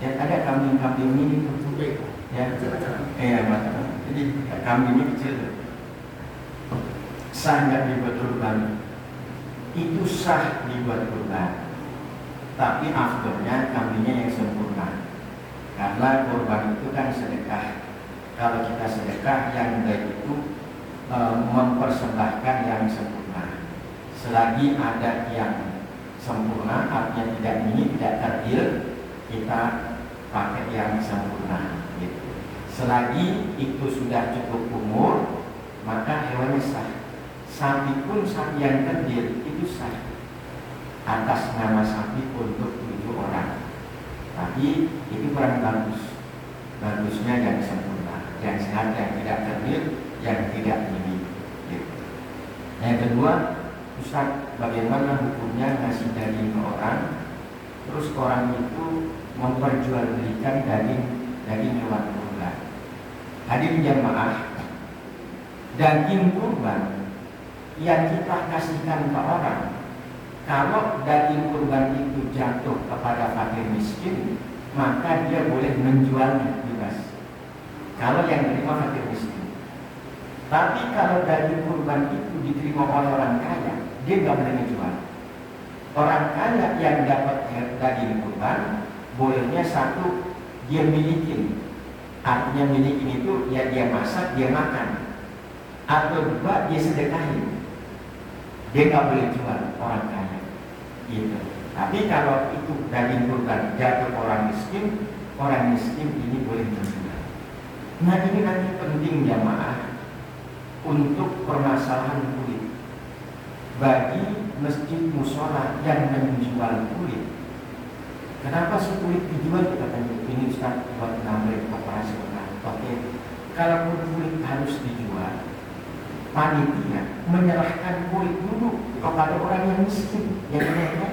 ya ada kambing-kambing mini tuh, ya. Macam. Jadi kambingnya kecil tuh. Sah nggak dibuat kurban? Itu sah dibuat kurban. Tapi afdolnya kambingnya yang sempurna. Karena kurban itu kan sedekah. Kalau kita sedekah, yang baik itu mempersembahkan yang sempurna. Selagi ada yang sempurna, artinya tidak mini, tidak kerdil, kita pakai yang sempurna. Gitu. Selagi itu sudah cukup umur, maka hewannya sah. Sapi pun sapi yang kerdil itu sah atas nama sapi untuk 7 orang. Tapi itu kurang bagus. Bagusnya yang sempurna, yang sehat, yang tidak kerdil, yang tidak mini. Gitu. Yang kedua, Ustaz, bagaimana hukumnya ngasih daging ke orang, terus orang itu memperjualbelikan daging hewan kurban? Hadirin jamaah, daging kurban yang kita kasihkan ke orang, kalau daging kurban itu jatuh kepada fakir miskin, maka dia boleh menjualnya bebas. Kalau yang terima fakir miskin. Tapi kalau daging kurban itu diterima oleh orang kaya, dia nggak boleh menjual. Orang kaya yang dapat daging kurban, bolehnya satu, dia milikin. Artinya milikin itu ya dia masak, dia makan. Atau dua, dia sedekahin. Dia nggak boleh jual orang kaya. Gitu. Tapi kalau itu daging kurban jatuh orang miskin ini boleh menjual. Nah ini nanti penting jamaah untuk permasalahan kulit. Bagi masjid musola yang menjual kulit, kenapa sih kulit dijual? Kita tanya ini Ustaz buat nambah operasional. Oke, kalau kulit harus dijual, panitia menyerahkan kulit dulu kepada orang yang miskin, yang lain.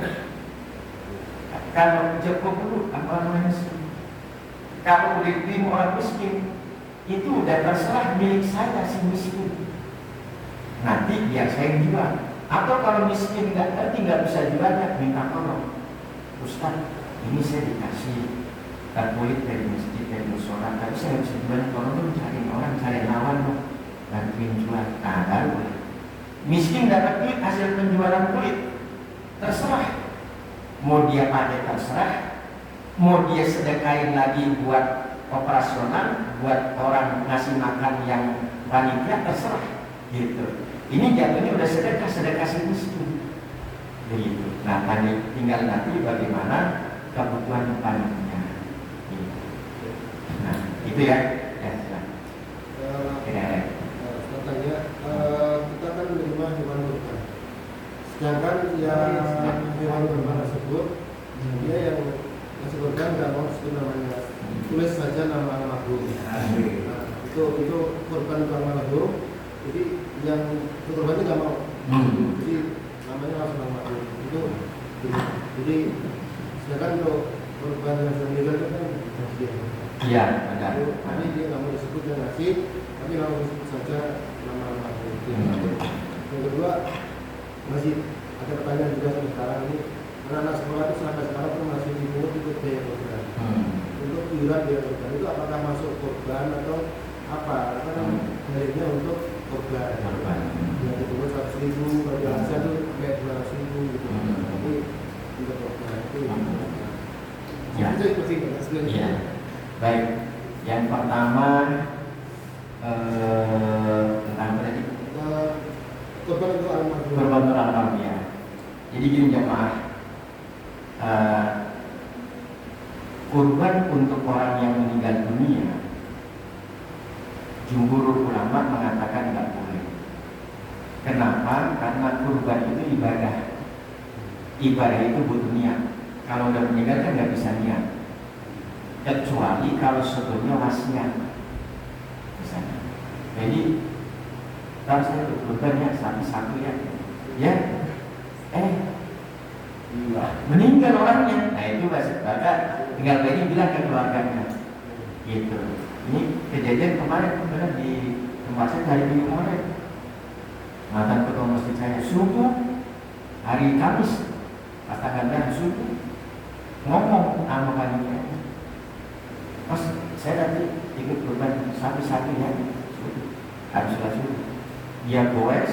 Kalau cukup dulu orang yang miskin. Kalau kulit diterima orang miskin, itu udah terserah milik saya si miskin. Nanti biar saya jual. Atau kalau miskin nggak bisa jualnya, minta tolong, Ustaz, ini saya dikasih kulit dari masjid, dari musola, tapi saya nggak bisa jual, tolong cari orang, cari lawan dong, bantuin jual. Nah, baru boleh. Miskin dapat duit hasil penjualan kulit, terserah. Mau dia pakai terserah, mau dia sedekahin lagi buat operasional, buat orang ngasih makan yang panitia, terserah. Gitu. Ini jatuhnya udah sedekah si miskin. Begitu. Nah, tinggal nanti bagaimana kebutuhan panitia. Gitu. Nah, itu ya. Ya, silakan. Saya tanya, kita kan menerima hewan kurban. Sedangkan yang hewan kurban tersebut, dia yang ngasih kurban nggak mau sebut namanya, tulis saja nama almarhum. Nah, itu kurban almarhum. Jadi yang kurban itu nggak mau. Jadi namanya langsung almarhum. Itu jadi sedangkan untuk kurban yang sendiri itu kan dia. Iya, benar. Ini dia nggak mau disebut yang ngasih, tapi langsung disebut saja nama almarhum. Yang kedua, masih ada pertanyaan juga sampai sekarang ini, anak-anak sekolah itu sampai sekarang itu masih dipungut ikut biaya kurban. Untuk iuran biaya kurban itu apakah masuk kurban atau apa? Karena dalilnya untuk kurban. Yang dipungut 100.000, kalau yang bisa itu kayak 200.000 gitu. Tapi untuk kurban itu ya. Itu penting kan sebenarnya. Ya. Baik. Yang pertama tentang tadi kurban untuk almarhum. kurban almarhum ya. Jadi gini jemaah, kurban untuk orang yang meninggal dunia, jumhur ulama mengatakan nggak boleh. Kenapa? Karena kurban itu ibadah. ibadah itu butuh niat. Kalau udah meninggal kan nggak bisa niat, kecuali kalau sebelumnya wasiat misalnya. Jadi kalau saya berkorbannya satu ya, ya, meninggal orangnya, nah itu maka tinggal lagi bilang ke keluarganya, gitu. Ini kejadian kemarin di tempat saya hari Minggu kemarin, mantan ketua masjid saya subuh hari Kamis, katakanlah subuh ngomong sama panitia, Mas saya nanti ikut korban sapi ya, harus subuh. Dia goes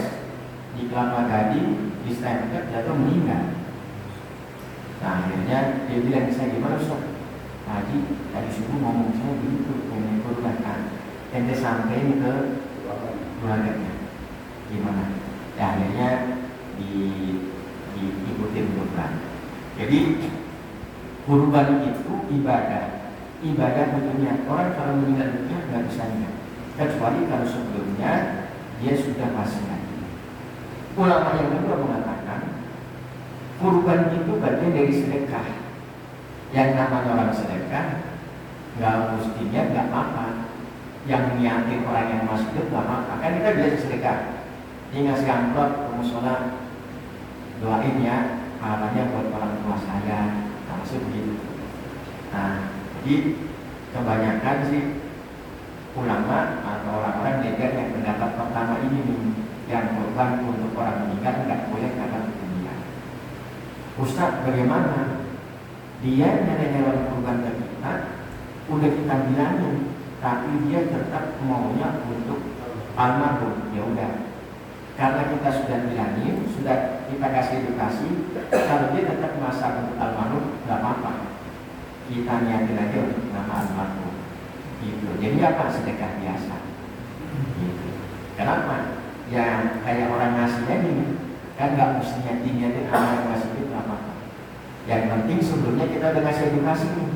di Kelapa Gading, di Stanford, jatuh meninggal. Nah akhirnya dia bilang saya, gimana Ustaz? Haji tadi subuh ngomong saya begitu, pengen korban. Ente sampein ke keluarganya, gimana? Ya akhirnya diikutin korban. Jadi kurban itu ibadah tentunya. Orang kalau meninggal dunia nggak bisa niat, kecuali kalau sebelumnya dia sudah wasiat. Ulama yang kedua mengatakan kurban itu bagian dari sedekah. Yang namanya orang sedekah nggak mestinya nggak apa-apa. Yang niatin orang yang masih hidup nggak apa-apa. Kan kita biasa sedekah. Ini ngasih amplop ke musola, doain ya, pahalanya buat orang tua saya, maksud begitu. Nah, jadi kebanyakan sih ulama atau orang-orang negar yang pendapat pertama ini nih, yang korban untuk orang meninggal nggak boleh karena meninggal. Ustaz, bagaimana? Dia nyari hewan kurban ke kita, udah kita bilangin, tapi dia tetap maunya untuk almarhum. Ya udah, karena kita sudah bilangin, sudah kita kasih edukasi, kalau dia tetap masak untuk almarhum, nggak apa-apa. Kita niatin aja untuk nama almarhum. Gitu. Jadi apa? Sedekah biasa. Gitu. Kenapa? Ya kayak orang ngasihnya ini kan nggak mestinya diniatin orang yang ngasih itu apa-apa. Yang penting sebelumnya kita udah kasih edukasi nih.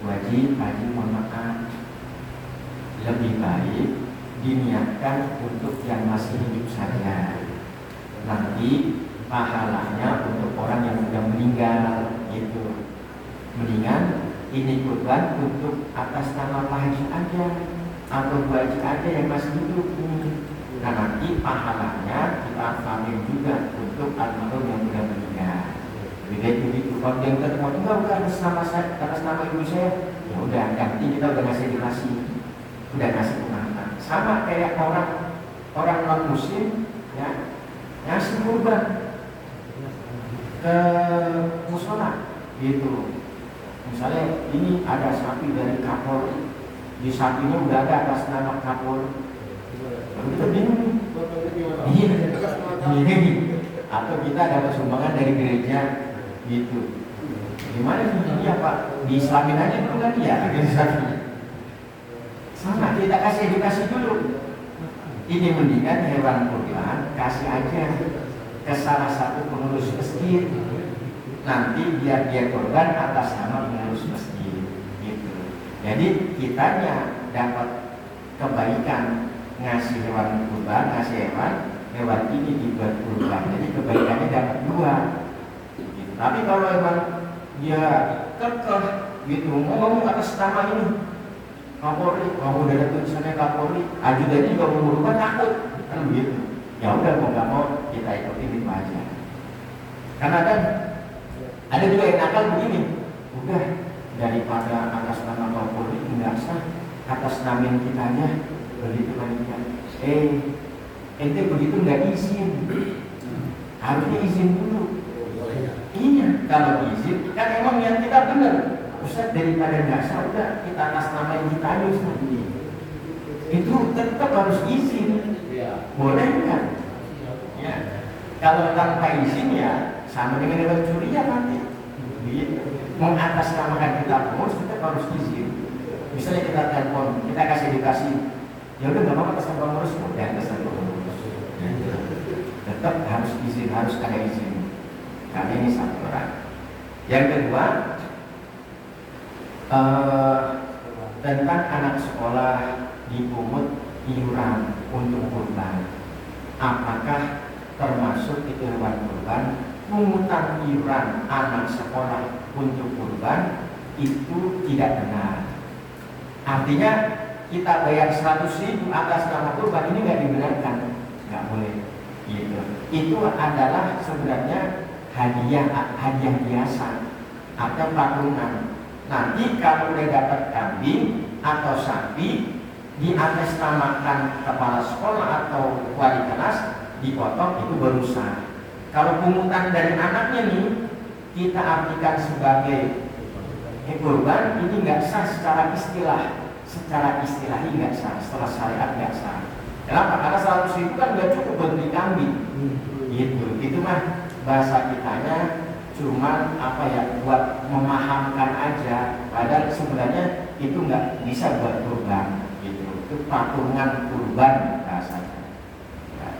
Haji mohon maaf, lebih baik diniatkan untuk yang masih hidup saja. Nanti pahalanya untuk orang yang sudah meninggal gitu. Mendingan ini kurban untuk atas nama Pak Haji aja atau Bu Haji aja yang masih hidup ini. Nah nanti pahalanya kita ambil juga untuk almarhum yang sudah meninggal. Jadi begitu. Kalau yang terima enggak atas nama saya, atas nama ibu saya, ya udah. Yang penting kita udah ngasih edukasi, udah ngasih pemahaman. Sama kayak orang non muslim, ya ngasih kurban ke musola, gitu. Misalnya ini ada sapi dari Kapolri, di sapinya udah ada atas nama Kapolri, kita bingung. Iya. Atau kita dapat sumbangan dari gereja, gitu. Gimana sih ini apa? Diislamin aja dulu kan ya? Sama, kita kasih edukasi dulu. Ini mendingan hewan kurban kasih aja ke salah satu pengurus masjid. Nanti biar dia korban atas nama pengurus masjid, gitu. Jadi kitanya dapat kebaikan ngasih hewan kurban, ngasih hewan ini dibuat kurban. Jadi kebaikannya dapat dua. Gitu. Tapi kalau hewan dia kekeh, gitu, ngomong atas nama ini Kapolri, kamu udah ada tulisannya Kapolri, ajudannya juga mau berubah takut, kan begitu. Ya udah mau nggak mau kita ikutin itu aja. Karena kan ada juga yang nakal begini, udah daripada atas nama Kapolri nggak sah, atas nama kita aja, begitu kan? Ente begitu nggak izin, harusnya izin dulu. Iya, kalau izin kan emang yang kita benar. Ustaz daripada nggak sah, udah kita atas nama yang kita aja nanti. Itu tetap harus izin, boleh nggak? Ya, kalau tanpa izin ya sama dengan hewan curian nanti. Mengatasnamakan kita pengurus, kita harus izin. Misalnya kita telepon, kita kasih edukasi, ya udah nggak apa-apa atas nama pengurus, udah atas nama pengurus. Tetap harus izin, harus ada izin. Karena ini satu orang. Yang kedua, tentang anak sekolah dipungut iuran untuk kurban. Apakah termasuk itu hewan kurban pungutan iuran anak sekolah untuk kurban itu tidak benar. Artinya kita bayar 100.000 atas nama kurban ini nggak dibenarkan, nggak boleh. Gitu. Itu adalah sebenarnya hadiah biasa atau patungan. Nanti kalau udah dapat kambing atau sapi diatasnamakan kepala sekolah atau wali kelas dipotong, itu baru sah. Kalau pungutan dari anaknya nih kita artikan sebagai kurban, ini nggak sah secara istilahi nggak sah, setelah syariat nggak sah. Kenapa? Karena 100.000 kan nggak cukup buat beli kambing. Gitu. Itu mah bahasa kitanya cuma buat memahamkan aja. Padahal sebenarnya itu nggak bisa buat kurban. Gitu. Itu patungan kurban bahasanya. Ya,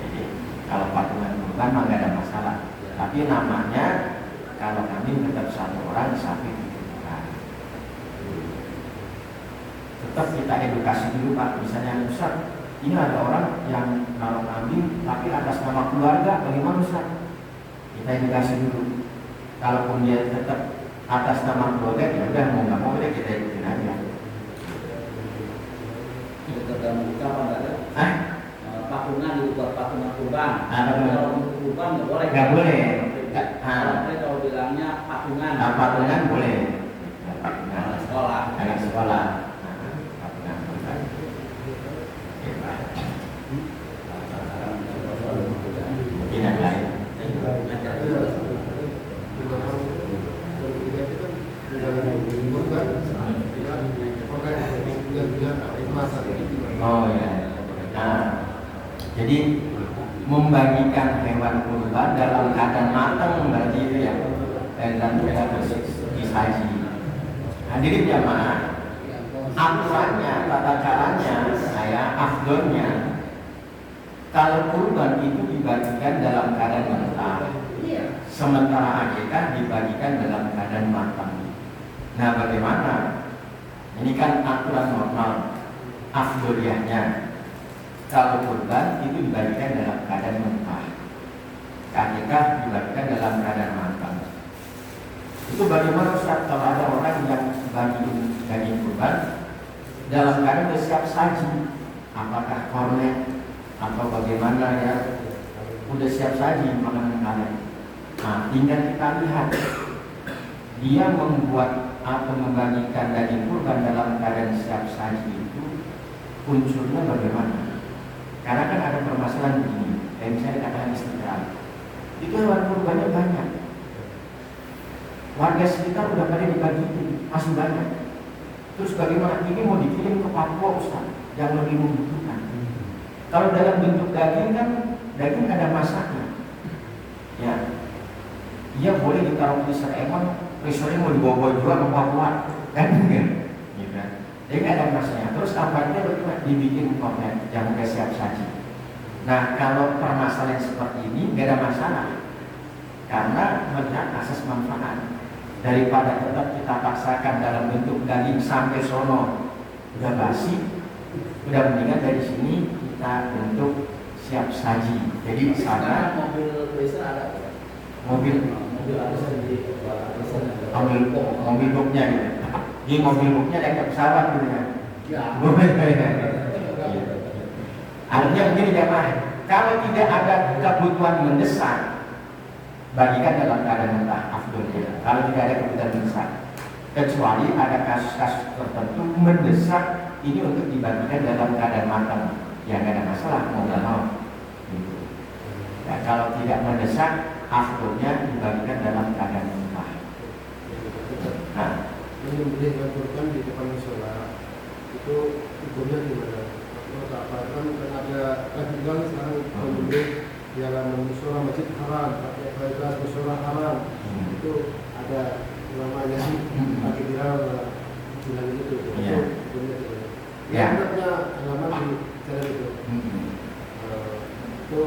jadi kalau patungan kurban mah nggak ada masalah. Tapi namanya kalau kambing tetap satu orang, sapi bukan. Tetap kita edukasi dulu Pak. Misalnya Ustaz, ini ada orang yang naruh kambing tapi atas nama keluarga, bagaimana Ustaz? Kita edukasi dulu. Kalaupun dia tetap atas nama keluarga, ya udah mau nggak mau kita ikutin aja. Dalam ucapan ada patungan dibuat patungan kurban. Kalau untuk kurban nggak boleh. Nggak boleh. Kalau bilangnya patungan. Patungan boleh. Patungan sekolah. Anak sekolah. Tidak lain. Oh ya. Nah, jadi membagikan hewan kurban dalam keadaan matang berarti itu ya, dan kita bersaji. Hadirin jamaah, aturannya, tata caranya, afdolnya, kalau kurban itu dibagikan dalam keadaan mentah, sementara akikah dibagikan dalam keadaan matang. Nah, bagaimana? Ini kan aturan normal, afdoliyahnya. Kalau kurban itu dibagikan dalam keadaan mentah, akikah dibagikan dalam keadaan matang. Itu bagaimana Ustaz kalau ada orang yang bagi daging kurban dalam keadaan sudah siap saji, apakah kornet atau bagaimana ya, udah siap saji makanan kalian. Nah, tinggal kita lihat dia membuat atau membagikan daging kurban dalam keadaan siap saji itu unsurnya bagaimana? Karena kan ada permasalahan begini, yang saya katakan istiqlal, itu hewan kurbannya banyak. Warga sekitar udah pada dibagiin, masih banyak. Terus bagaimana? Ini mau dikirim ke Papua Ustaz, yang lebih membutuhkan. Kalau dalam bentuk daging kan, daging ada masaknya. Ya, dia boleh ditaruh di Seremon, resornya mau dibawa juga ke Papua, kan enggak? Gitu. Jadi nggak ada masaknya. Terus kabarnya bagaimana? Dibikin kornet yang udah siap saji. Nah, kalau permasalahan seperti ini nggak ada masalah, karena melihat asas manfaat. Daripada tetap kita paksakan dalam bentuk daging sampai sono udah basi, udah mendingan dari sini kita bentuk siap saji. Jadi sana mobil besar ada. mobil Ada sendiri. mobil boxnya gitu. Di mobil boxnya ada pesawat gitu kan. Ya. Artinya begini jamaah, kalau tidak ada kebutuhan mendesak, bagikan dalam keadaan mentah afdolnya. Kalau tidak ada kebutuhan mendesak, kecuali ada kasus-kasus tertentu mendesak, ini untuk dibagikan dalam keadaan matang, ya nggak ada masalah, mau nggak mau. Gitu. Ya, kalau tidak mendesak, afdolnya dibagikan dalam keadaan mentah. Nah, menyembelih hewan kurban di depan musola itu hukumnya gimana? Kan ada bilang sekarang menyembelih di halaman musola masjid haram, pakai fasilitas musola haram. Itu ada namanya pakai bilang itu. Iya. Ya, anaknya halaman di jalan itu. Itu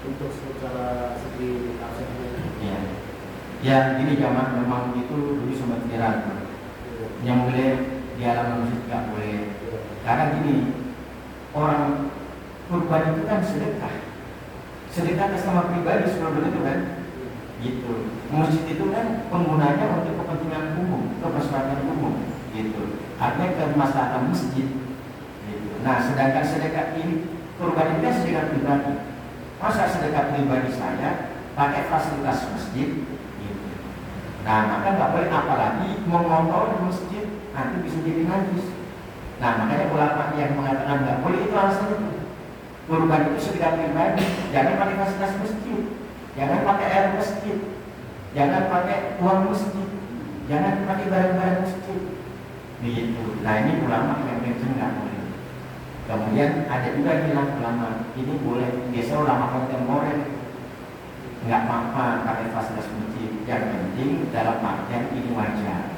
untuk secara segi asetnya. ya, ya ini jamaah memang itu dulu sempat viral. Yang boleh di halaman masjid nggak boleh. Karena gini, orang kurban itu kan sedekah atas nama pribadi sebenarnya itu kan. gitu. Masjid itu kan penggunanya untuk kepentingan umum, kemaslahatan umum, gitu. Artinya kemaslahatan masjid. Gitu. Nah, sedangkan sedekah ini, kurban ini kan sedekah pribadi. Masa sedekah pribadi saya pakai fasilitas masjid? Gitu. Nah, maka nggak boleh, apalagi mengotor masjid, nanti bisa jadi najis. Nah, makanya ulama yang mengatakan nggak boleh itu alasannya. Kurban itu sedekah pribadi, jangan pakai fasilitas masjid, jangan pakai air masjid, jangan pakai uang masjid, jangan pakai barang-barang masjid. Begitu. Nah, ini ulama yang mention nggak boleh. Kemudian ada juga bilang ulama ini boleh, biasa ulama kontemporer nggak apa-apa pakai fasilitas masjid, yang penting dalam artian ini wajar.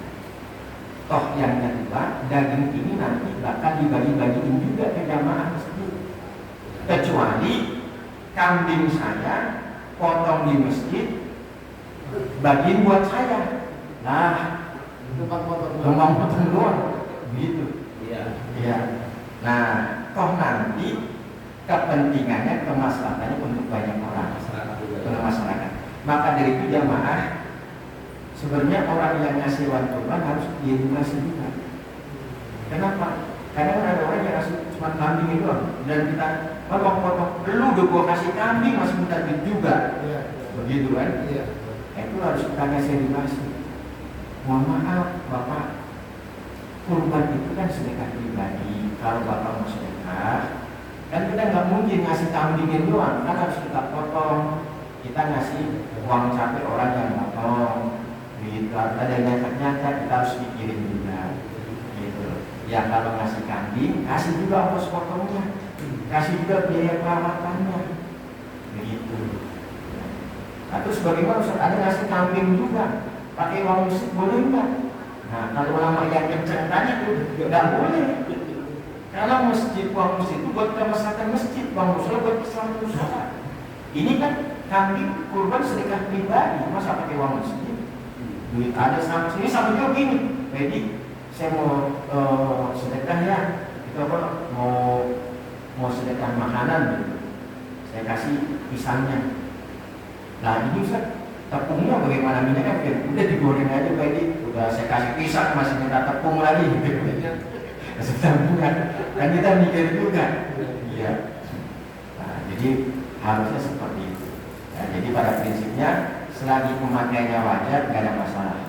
Toh yang kedua, daging ini nanti bakal dibagi-bagiin juga ke jamaah masjid. Kecuali kambing saya potong di masjid, bagiin buat saya. Nah, numpang potong doang, begitu. Iya. Iya. Nah, toh nanti kepentingannya, kemaslahatannya untuk banyak orang, untuk masyarakat. Maka dari itu jamaah, sebenarnya orang yang ngasih hewan kurban harus diedukasi juga. Kenapa? Karena ada orang yang ngasih cuma kambing itu doang, dan kita potong-potong, lu udah gua kasih kambing masih minta duit juga. Iya. Begitu kan? Iya. Itu harus kita kasih edukasi. Mohon maaf Bapak, kurban itu kan sedekah pribadi. Kalau Bapak mau sedekah, kan kita nggak mungkin ngasih kambingin doang, kan harus kita potong. Kita ngasih uang capek orang yang potong. Gitu, ada yang nyata-nyata, kita harus pikirin juga. Gitu. Ya kalau ngasih kambing, kasih juga ongkos potongnya, kasih juga biaya perawatannya. Begitu. Nah, terus bagaimana Ustaz? Ada ngasih kambing juga, pakai uang masjid boleh nggak? Nah, kalau ulama yang kenceng tadi itu nggak boleh. Kalau masjid, uang masjid itu buat kemaslahatan masjid, uang musola buat keselamatan musola. Ini kan kambing kurban sedekah pribadi, masa pakai uang masjid? Duit ada sama sini, sama juga gini. Jadi saya mau sedekah ya, itu apa? Mau sedekah makanan gitu. Saya kasih pisangnya. Nah ini Ustaz, tepungnya bagaimana minyaknya? Udah digoreng aja Pak Edi. Udah saya kasih pisang masih minta tepung lagi gitu. Kan kita mikir juga. Iya. Nah, jadi harusnya seperti itu. Nah, jadi pada prinsipnya selagi pemakaiannya wajar nggak ada masalah.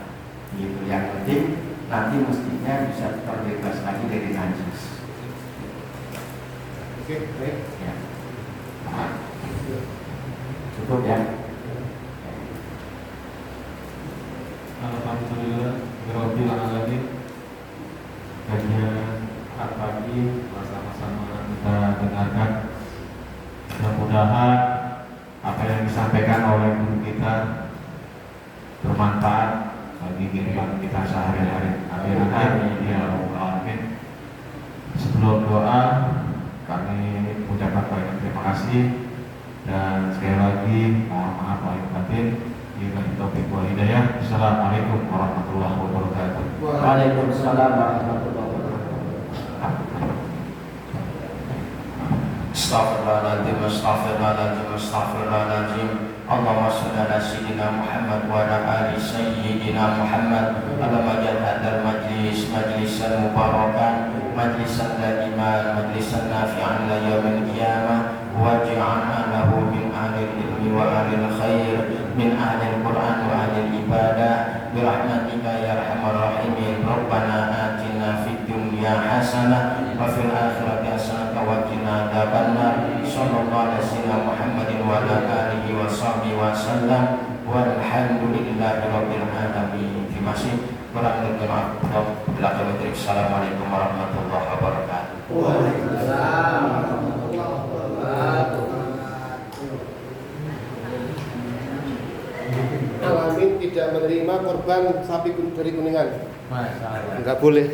Gitu. Yang penting nanti mestinya bisa terbebas lagi dari najis. Oke, baik. Ya. Nah, cukup ya. Alhamdulillah, Rabbil alamin. Kajian Ahad pagi sama-sama kita dengarkan. Mudah-mudahan apa yang disampaikan oleh guru kita bermanfaat bagi kehidupan kita sehari-hari. Amin ya rabbal alamin. Sebelum doa, kami mengucapkan banyak terima kasih dan sekali lagi mohon maaf lahir batin. Billahi taufiq wal hidayah. Assalamualaikum warahmatullahi wabarakatuh. Waalaikumsalam warahmatullahi wabarakatuh. Astaghfirullahaladzim, astaghfirullahaladzim, astaghfirullahaladzim. Allahumma shalli ala sayyidina Muhammad wa ala ali sayyidina Muhammad. Allahumma ja'al hadzal majlis majlisan mubarakan, majlisan daiman, majlisan nafi'an ila yaumil qiyamah. Waj'alna lahu min ahli ilmi wa ahli khair, min ahli Qur'an wa ahli ibadah, birahmatika ya arhamar rahimin. Rabbana atina fid dunya hasanah wa fil akhirati hasanah wa qina adzabannar. Sallallahu alaihi wasallam Muhammadin wa ala alihi wa sahbihi wa sallam. Walhamdulillahi rabbil alamin. Terima kasih. Kurang lebih maaf. Assalamualaikum warahmatullahi wabarakatuh. Waalaikumsalam warahmatullahi wabarakatuh. Kami tidak menerima korban sapi dari Kuningan. Masalah. Enggak boleh.